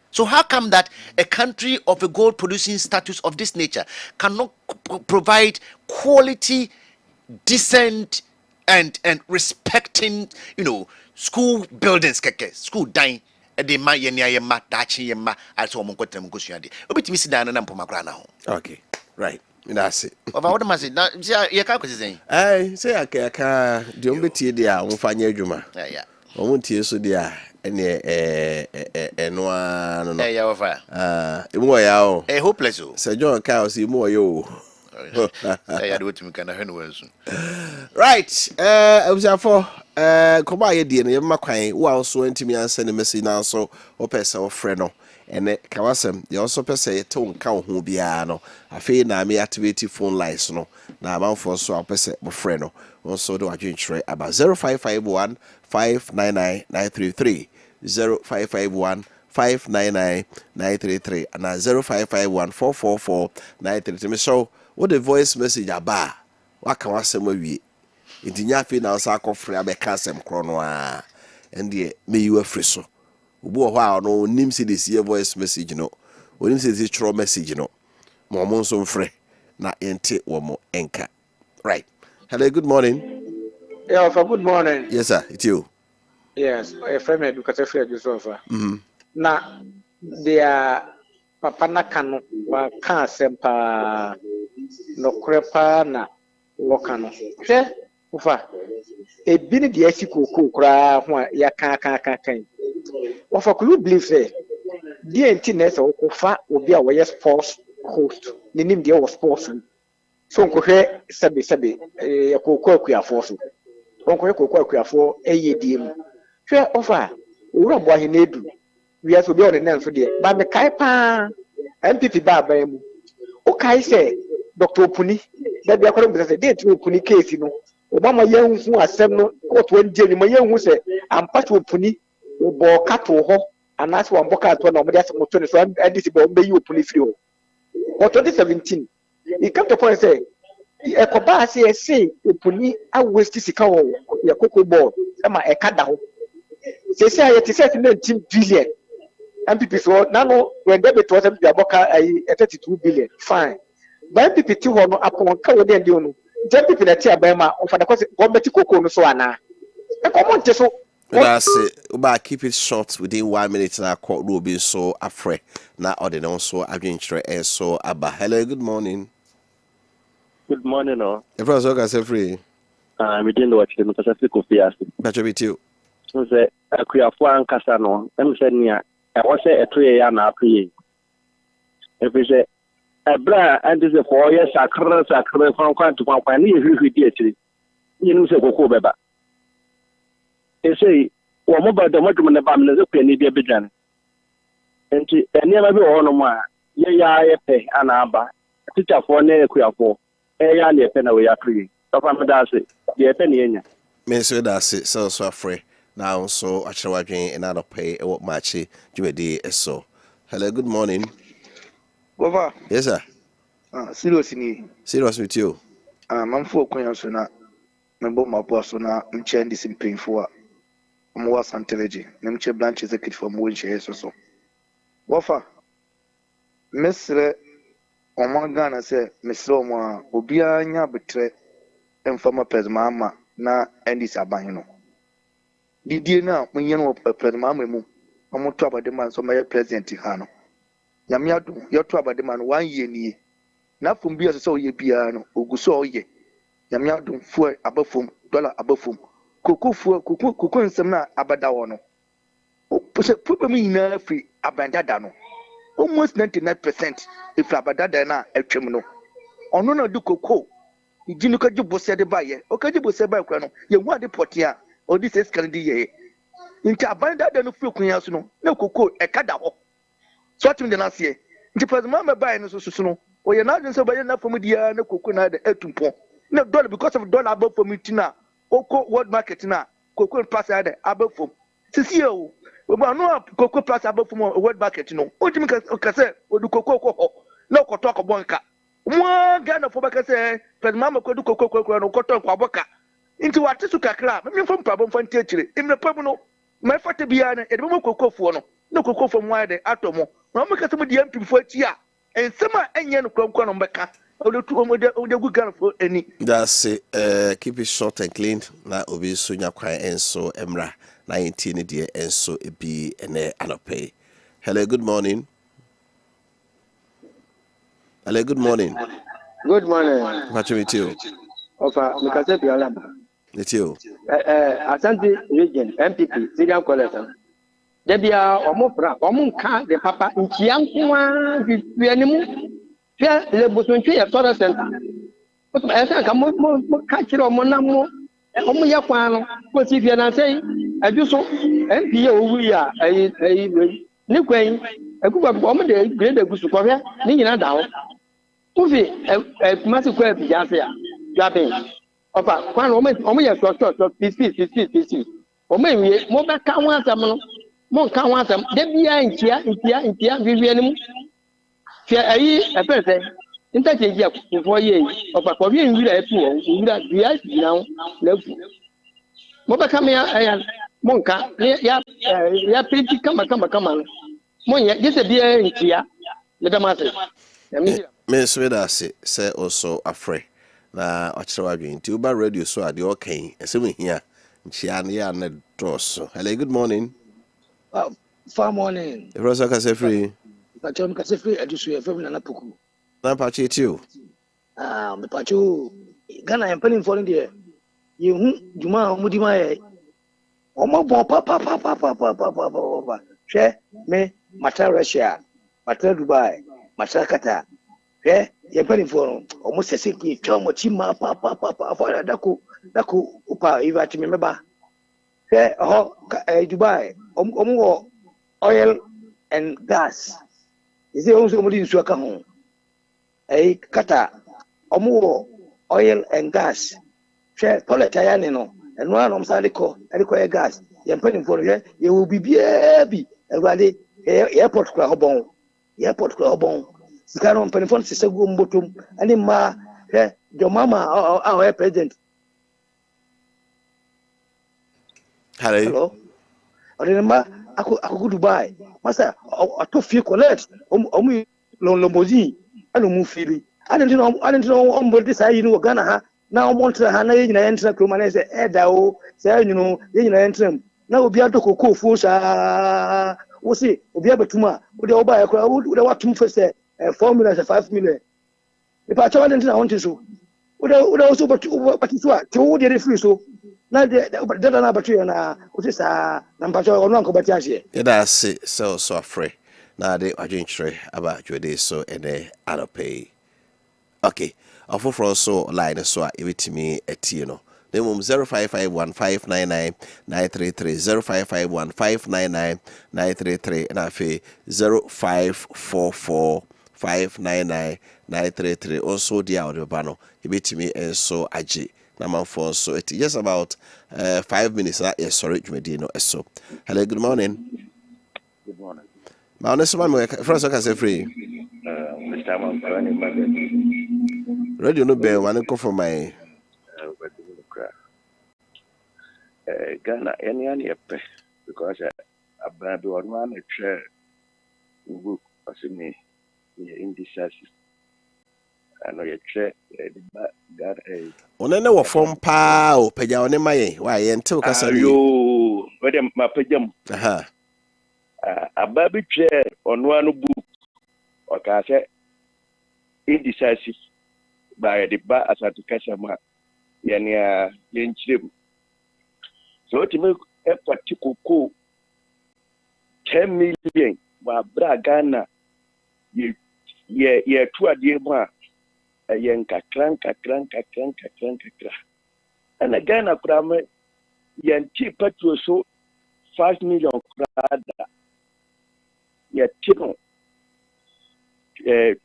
So how come that a country of a gold producing status of this nature cannot provide quality, decent and respecting, school buildings, school dying, de ma yenya ma dachi yema also mo kotem kosuade. Obetimi si dan na mpoma kra na ho. Okay. Right. That's it. Over what must na ye ka kwesi sen. Say aka de ombeti de a wo fanya adwuma. Yeah. Omo tie so de a ene no no. Yeah, over. Emu ya o. Hopeless o. Sir John Carlos emu yo. Yeah, do it me kana henu wensu. Right. Observe koba ye die no ye makwan wo so antimi ansa ne message na so o pesa o frɛ no ene kawasem ye also pesa ye to nka ho bia no afei na me activate phone lines no na amanfo so o pesa mo frɛ no also do adwenkyerɛ about 0551 599 0551 599 933 and 0551 444 933. So what the voice message about what can wasem awie intinya fe na so akofre abeka asem kro no a ende me you afri so obu ho a no nim se this voice message no onim se this through message no mo mo so mfre na ente wo mo enka. Right. Hello, good morning. Yeah, for good morning. Yes sir, it's you. Yes, a friend because I feel Josefa. Na dia papa na kanu wa kan sempa no krepa na lokano. Hwe ufa e bini dia sikoko kura ho ya kan. Wofa could believe say dia ntiness okofa obi a we sports host. Ninim dia was sports. So nkohwe sebe yakoko akuafo so. Onkohwe kokoko akuafo eyediem. Hwe ofa owura bo ahe na edu wi aso bi o ne nso de ba me kai pa MPP ba mu o kai se Dr. Opuni da bi akwara bi se de Dr. Opuni case no obama yehu asem no court wan je ni ma yehu se ampa Opuni o bo kato ho anaso wan bo kato na o de asem to ne so ndc be o be yi Opuni free o. For 2017 he come to point say ekoba say say Opuni a waste sika wo ya koko board e ma e kada ho. They say it is 19 billion. MPP so now when debit was about 32 billion. Fine. But MPP to one upon cover the deal. MPP that here by my for the government cocoa no so ana. E come on so That's it. But keep it short within 1 minute. And I call Ruby so afraid. Now, or then also I've been and so Abba. Hello, good morning. Good morning, no. If I was okay, free. We didn't watch the Wofa Kofi Appiah. Better with you. So say Akuafo ankasa no. Em say nia. E wo say etoye ya na akoye. If we say ebra and this 4 years sakra kwan to kwan ni hwehwe di akiri. Ni nu say kokko beba. E say wo mo ba do modum na ba me ze kwa ni bia bedwan. Enti eniema bi wo no mo a ye ya ye pe ana aba. Teacher for na Akuafo. Ya na pe na we ya free. Papa me da say ye pe na enya. Me so that's it. So afraid. Now so actually watching another pay what Maakye Jumedi so. Hello, good morning. Wofa. Yes, sir. Seriously. Serious with you. Man for Queen so na member my boss so na mche this painful. I'm was antology. Mche branch executive for mo nche so. Wofa. Mesre Omagana say mesre mo obi anya betre emfama pes mama na endis aban no. Didie na munye no president mama mu omoto abadema so my president ha no nyame adu yoto abadema no 1 year nie na fom bia so ye bia no oguso oye nyame adu fu abafom dollar abafom koko nsem na abada wo no problem ina free abandada no almost 99% if abadada na atwem no ono na du koko igini ka jibose de baye o ka jibose baye kra no ye hu ade potia o di ses kan di ye nti abandada no free kunya so no na koko e kada ho so atim de na se nti president ma baye no so no o ye na so baye na fom dia na koko na de atumpo na dollar because of dollar above for me tina oko world market na koko price ade above for sisi o we no koko price above for world market no o timi ka se o du koko ho na ko to ko bonka mo Ghana for baka se president ma ko du koko no ko to ko aboka nti wate su kakra me fom pabom fanti akire imre pabu no me fate bia na e mo koko fo no na koko fo mo ade atomo na mo ka se mo di MP fo achi a ensema enye no kronko no mbeka that's it. Keep it short and clean. Na obi so nya kwan enso emra 19 die enso ebi ene anope. Hello, good morning. Hello, good morning. Good morning. What you too? Ofa Mikase Bialaba. It's you. Asante region MPP Syrian collector. Debia omopra omunka de papa nkiankwa bianimu. Fia le bosontwe ya Torah Center. Oto esa ka mo ka kire mo na mo ya kwa no ko ti fia na sei ajuso MPA owu ya ayi ni kwen akuba mo de grade gusu ko fia ni nyina da ho. Ufi masi ko e ya se ya jabe. Opa kwa no mo ya so peace. O mo wi mo be ka wan asam no mo ka wan asam de bia ntia vivianimu. Fia ayi epete intake ji akufo ye opapa bi nwira epu o nwira dia now lefu mo ba kam ya monka ya peti kama mo ya gese bia ntia le damase me so da se also afre na ochrewa dwen ti uba radio so ade okay esem hia ntia na ya na doso. Hello, good morning. Far morning. Rosa ka se free. Pacho Mikase free adusu ya femi na puku. Na pachi too. Me pacho Ghana em pelin for there. Ye hu juma omudi ma ye. Omo bon papa. Hwe me mata Russia, mata Dubai, mata Qatar. Hwe ye pelin for omo sese ki chomo chima papa for dako upa ivati me meba. Hwe ho Dubai omo oil and gas. Is it also in Suakaho? A kata, oil and gas. Share Politayano, and one on Salico, and require gas. You're putting for you will be baby, and rally airport crabon. Scaron Penifon Sister Gumbotum, and in Ma, your mama, our president. Hello. I remember I could Dubai. Master, I took few collect. Lombozi. I don't move freely. I don't know on board this. I Ghana. Now I want to Hana in an entrance room and I say, Edao, say, you know, in an entrance. na obi adoko kofo sa wo se obi abetuma wo de oba yakra wo de watum fe se 4 million 5 million e pa chawa den na wonte so wo de so batu so a ti wo de free so na de na batu na wo se sa na mpa chawa ono anko bati ase e da se so afre na de adwentre aba dwede so ene anopay okay afoforo so line so a ebetimi atie no the mum 0551599933 0551599933 and afi 0544599933 also the audio bano ebetimi enso age na manfo so it just about 5 minutes na yes sorry dwumedi no eso. Hello, good morning. Good morning. Ma honest man me friends can say free. Mr. Mankani Magadi. Radio no be one go for my Ghana any epe because I be one man chair book as me indecisive. I know you chair God onene wo fom pa o pagya one maye wa ye ntew kasa ni yo we dem mapagam aha ababi chair onwa no book o ka say indecisive by the ba asatu kasama yani yenchirem so to make a particular 10 million wa bra Ghana ye tu adie mo a yen kakran and Ghana kura me yen ti petrol so 5 million kura ye tino 2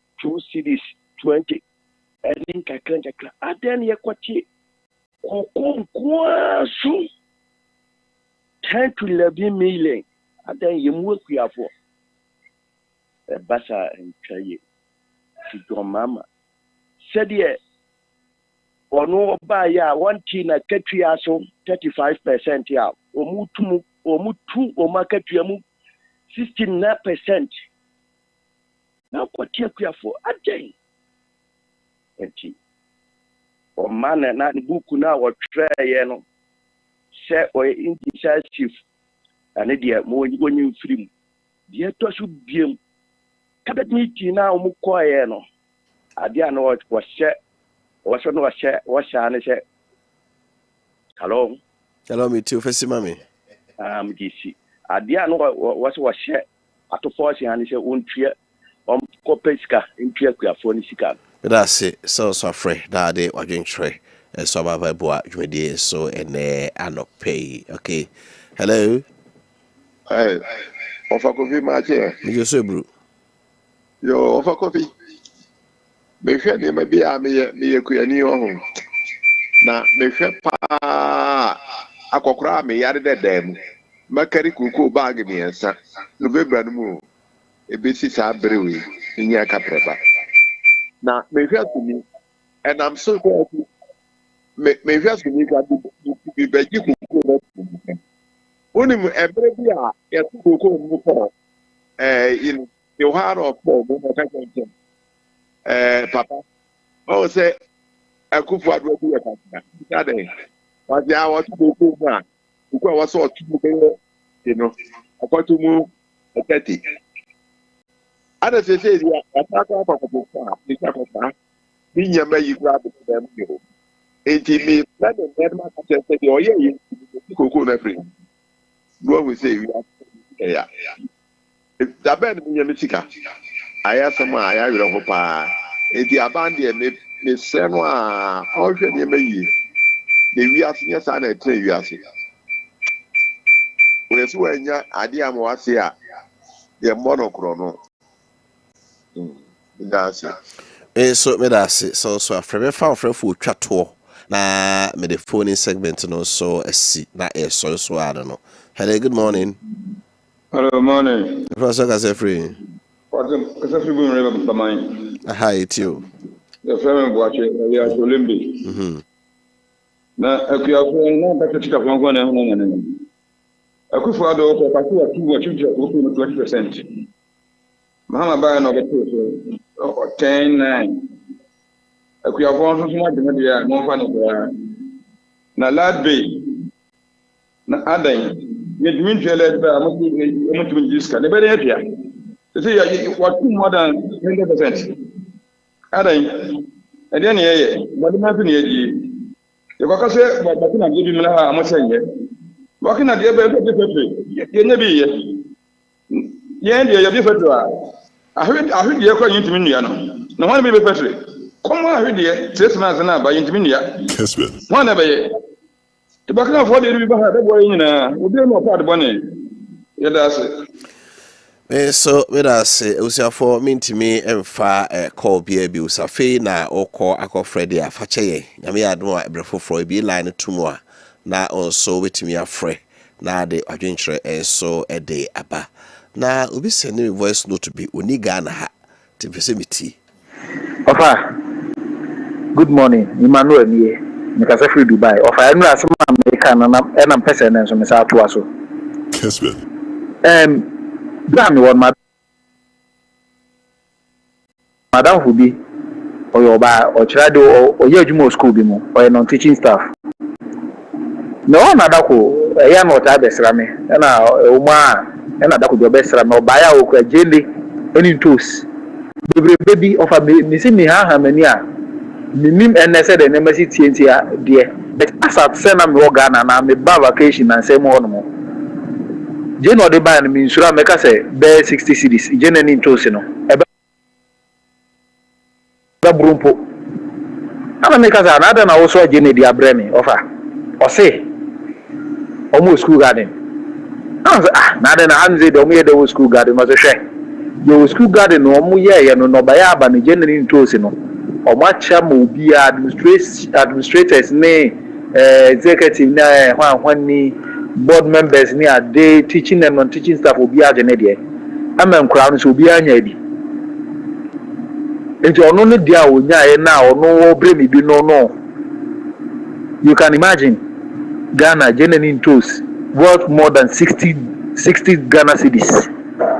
cities 20 and kakran aden ye kwati kokon 10 to 11 million aden ye mu kuafo basa nkaye ti do mama said ye ono ba ya wanti na katua so 35% ya omutu omakatua mu 69% na kwatia kuafo aden enti o man na buku na wo try ye no se o indecisive ane dia mo wonyi mfiri dia to so biem cabinet meeting na o ko ye no adia no wo se ane se hello me too fesi mami DC adia no wo se ato force ane se ontua ko pesika ntua kuafo ni sika that's it so afre da de wadwentre so baba boa dwedie so ene anopay okay hello hey Wofa Kofi Maakye me so bro yo Wofa Kofi me hwe ne ma bia me kuani ho na me hwe pa akokora me yare dedem makari kuku bag me ensa no bebra no mu ebesi sa brewe ni aka preba na me hwe atumi and I'm so grateful me hwe atumi ga bi beji kuku na onim ebre bia ya kuku mu ko in you had of mo ka kente papa o say akufu adu bi ka ta de wa ja wa kuku ma kuku wa so otu be you know akwatu mu 30 ada se ya ataka papa ko ni ka papa ni nyama yi gba be dem yo enti mi plan dem ma ka se de oye yi kuku na free no we say we are da ben mi nyama sika aya sama aya yoro ho pa enti abande me se no a o hwe ni mayi de wi asenya sa na etre wi ase we so anya ade am wase a ye monokro no that's so me that's so afre for twato na me the phone segment no so asi na so ada no hello good morning hello morning professor Kasefri Kasefri bu nre ba man hi too the friend watching we are Olimbi na akuafo na dakika kwanko na ho na akufo ado ko pati wa tuwa chujja ko 20%. Mahama ba na beto so 10-9 akuafo nso so ma de ya mo fa no na ladbe na adan yet mean to let the disc. The better idea. They say what more than 100%. And then, what happened here? The Wakase, but I give him a messenger. Walking at the other, you never hear. Yeah, you're different. I heard you're quite intimate. No one will be better. Come on, I heard you 6 months now by intimate. Kessben. One of you. The back of what you have that way in will be more part of money. Yeah, that's it. So with us, for mean to me and far call be abuse a fee na or call a Freddy a fache. Yami had more breful for a be line to more. Now also with me a fre. Now the adventure and so a day abba. Now we'll be sending a voice note to be Unigana to vicinity. Ofa, good morning. Emmanuel here. Because free Dubai. Ofa, I know some American and I'm person and some South Wasso. Kessben. Grammy one madam who be or your bar or Chado or your school be more or non teaching staff. No one adako, a young or tabes rame, and a could your best ram or buy a jelly any toast. Baby of a missing me hamania. Mim and I said, and embassy TNT, dear. But as I send them organ and I'm a bar vacation and say more. Jane or the band means Sura make us say bear 60 cities, Jane and Intosino. A brumpo. I'm a make us another also a Jane dia Bremi offer. Or say almost school garden. Nada na hands it only the school garden was a share. Your school garden no more yeah no bayaba ni Jane and Intosino. Or much administrators nay executive na one board members near day teaching and non-teaching staff will be a genedia. I'm crowns will be a nedi. It's only dear now or no bring me no. You can imagine Ghana genuine toes worth more than 60 Ghana cedis.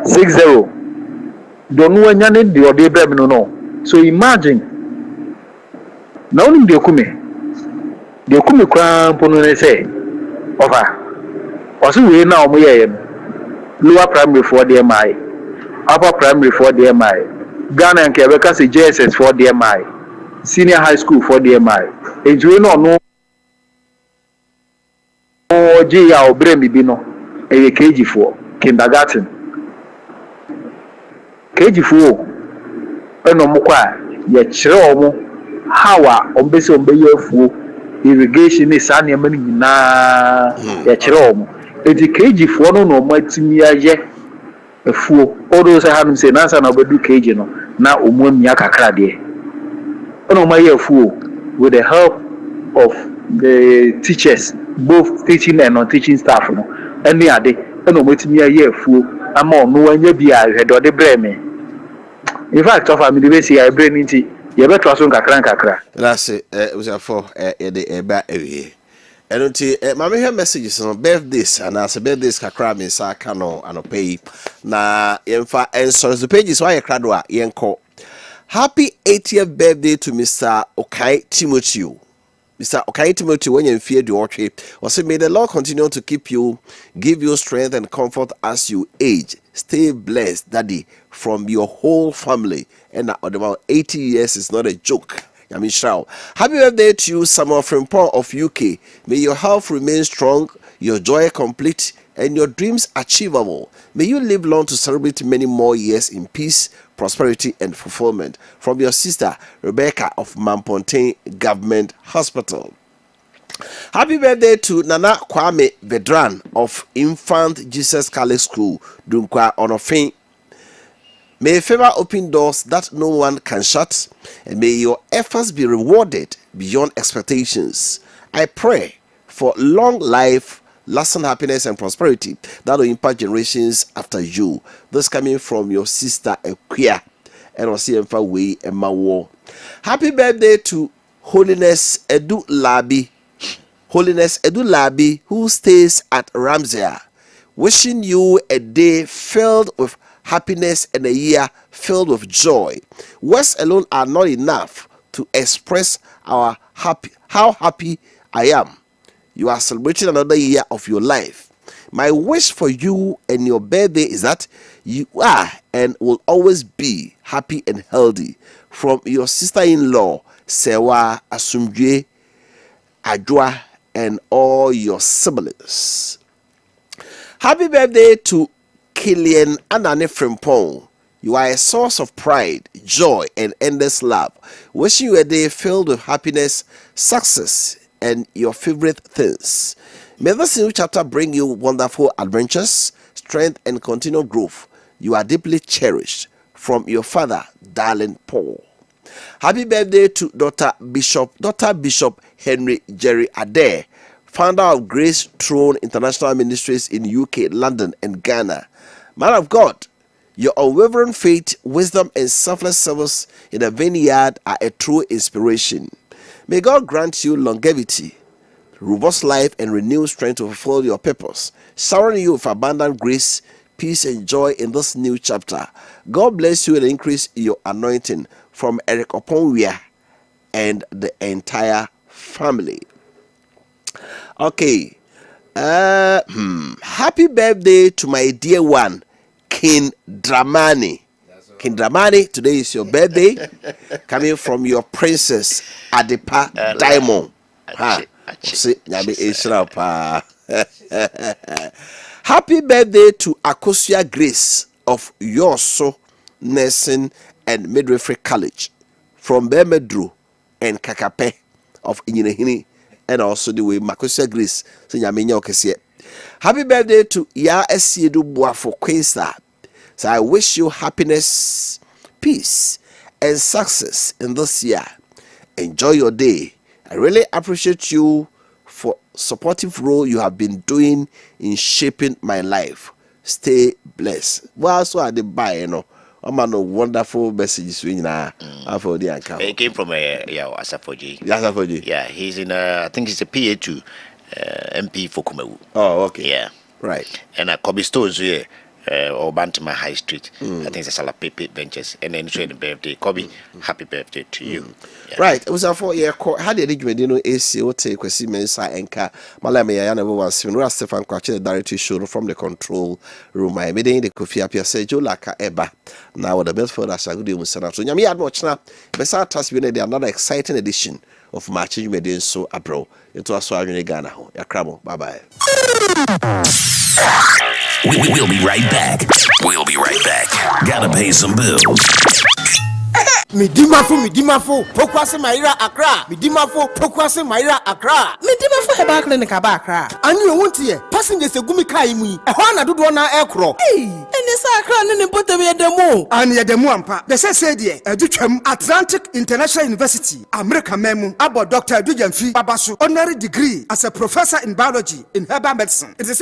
60. Don't know when you or they no. So imagine now only the Okume crown ponone say over. Also, we now lower primary for the MI, upper primary for the MI, Ghana and Quebec as a JSS for the MI, senior high school for the MI. And you know, no J or Bremi Bino, a KG4, kindergarten. KG4, and no more, yet Chromo, Hawa, Ombeso, irrigation is Sanya Manina, yet Chromo. Eti KG for no matimiya ye efuo all those have say na na obedu KG no na omwamia kakra de ono ma ye efuo with the help of the teachers both teaching and non-teaching staff no any ade ono matimiya ye efuo ama ono anya bia hwedo de breme in fact of am the say I brain nti ye beto aso kakra that's it was for the eba ewie. And mammy have messages on birthdays and as a birthdays kakra me sa kano and pay na yemfa and so the pages why kradwa yenko. Happy 80th birthday to Mr. Okai Timothy. Mr. Okai Timothy, when you fear the orchard, was may the Lord continue to keep you, give you strength and comfort as you age. Stay blessed, Daddy, from your whole family. And about 80 years is not a joke. Happy birthday to you, Samuel Frimpong of UK. May your health remain strong, your joy complete, and your dreams achievable. May you live long to celebrate many more years in peace, prosperity, and fulfillment. From your sister, Rebecca of Mampontein Government Hospital. Happy birthday to Nana Kwame Vedran of Infant Jesus Catholic School, Dunkwa Onofin. May favor open doors that no one can shut, and may your efforts be rewarded beyond expectations. I pray for long life, lasting happiness, and prosperity that will impact generations after you. This coming from your sister Equia, and Osiemfa Wei Emawo. Happy birthday to Holiness Edu Labi. Holiness Edu Labi, who stays at Ramsey. Wishing you a day filled with happiness and a year filled with joy. Words alone are not enough to express how happy I am. You are celebrating another year of your life. My wish for you and your birthday is that you are and will always be happy and healthy. From your sister-in-law, Sewa Asumdwe Adwa, and all your siblings. Happy birthday to Killian Anane Frimpong. You are a source of pride, joy, and endless love. Wishing you a day filled with happiness, success, and your favorite things. May this new chapter bring you wonderful adventures, strength, and continued growth. You are deeply cherished. From your father, darling Paul. Happy birthday to Dr. Bishop Henry Jerry Adair, founder of Grace Throne International Ministries in UK, London, and Ghana. Man of God, your unwavering faith, wisdom, and selfless service in the vineyard are a true inspiration. May God grant you longevity, robust life, and renewed strength to fulfill your purpose, showering you with abundant grace, peace, and joy in this new chapter. God bless you and increase your anointing. From Eric Oponwia and the entire family. Okay. Happy birthday to my dear one, King Dramani. King Dramani, today is your birthday. Coming from your princess, Adepa Diamond. Happy birthday to Akosia Grace of Yoso Nursing and Midwifery College from Bemedru and Kakape of Inyinehini, and also the way Makosia Grace. Happy birthday to Ya Esiedu Boafo Queensta. So I wish you happiness, peace, and success in this year. Enjoy your day. I really appreciate you for supportive role you have been doing in shaping my life. Stay blessed. Well, so I did buy, you know. I'm a wonderful messages in It came from Asafoji. Asafoji. Yeah, he's in I think he's a PA to MP for Kumewu. Oh, okay. Yeah. Right. And Kobe Stores here, or Bantama High Street. I think it's a Salapepe Ventures. And then the birthday. Kobe, happy birthday to you. Yeah. Right. It was a 4-year course. How did you know ACO take Kwesi Mensa Enka Malame Yana was Simra Stefan Kwache, the director show from the control room. I made the Kofi Appiah say Jolaka Eba. Now the best for us are good Musana. So Yami had watched now. Besides trust me, another exciting edition of Maakye Medin so abro. It was so in Ghana. Yakramo. Bye bye. We'll be right back. We'll be right back. Gotta pay some bills. Midimafo, Pokwase Maira Accra. Midimafo, Pokwase Maira Accra. Midimafo Heba Clinic Aba Accra. And you want here, passengers a gumi kaimui. A Hana do one aircraft. Hey, and this Accra and put away the mo. And yet the Muampa. The said here, Atlantic International University, America Memo, about Dr. Dujanfi Babasu, honorary degree as a professor in biology in herbal medicine. It is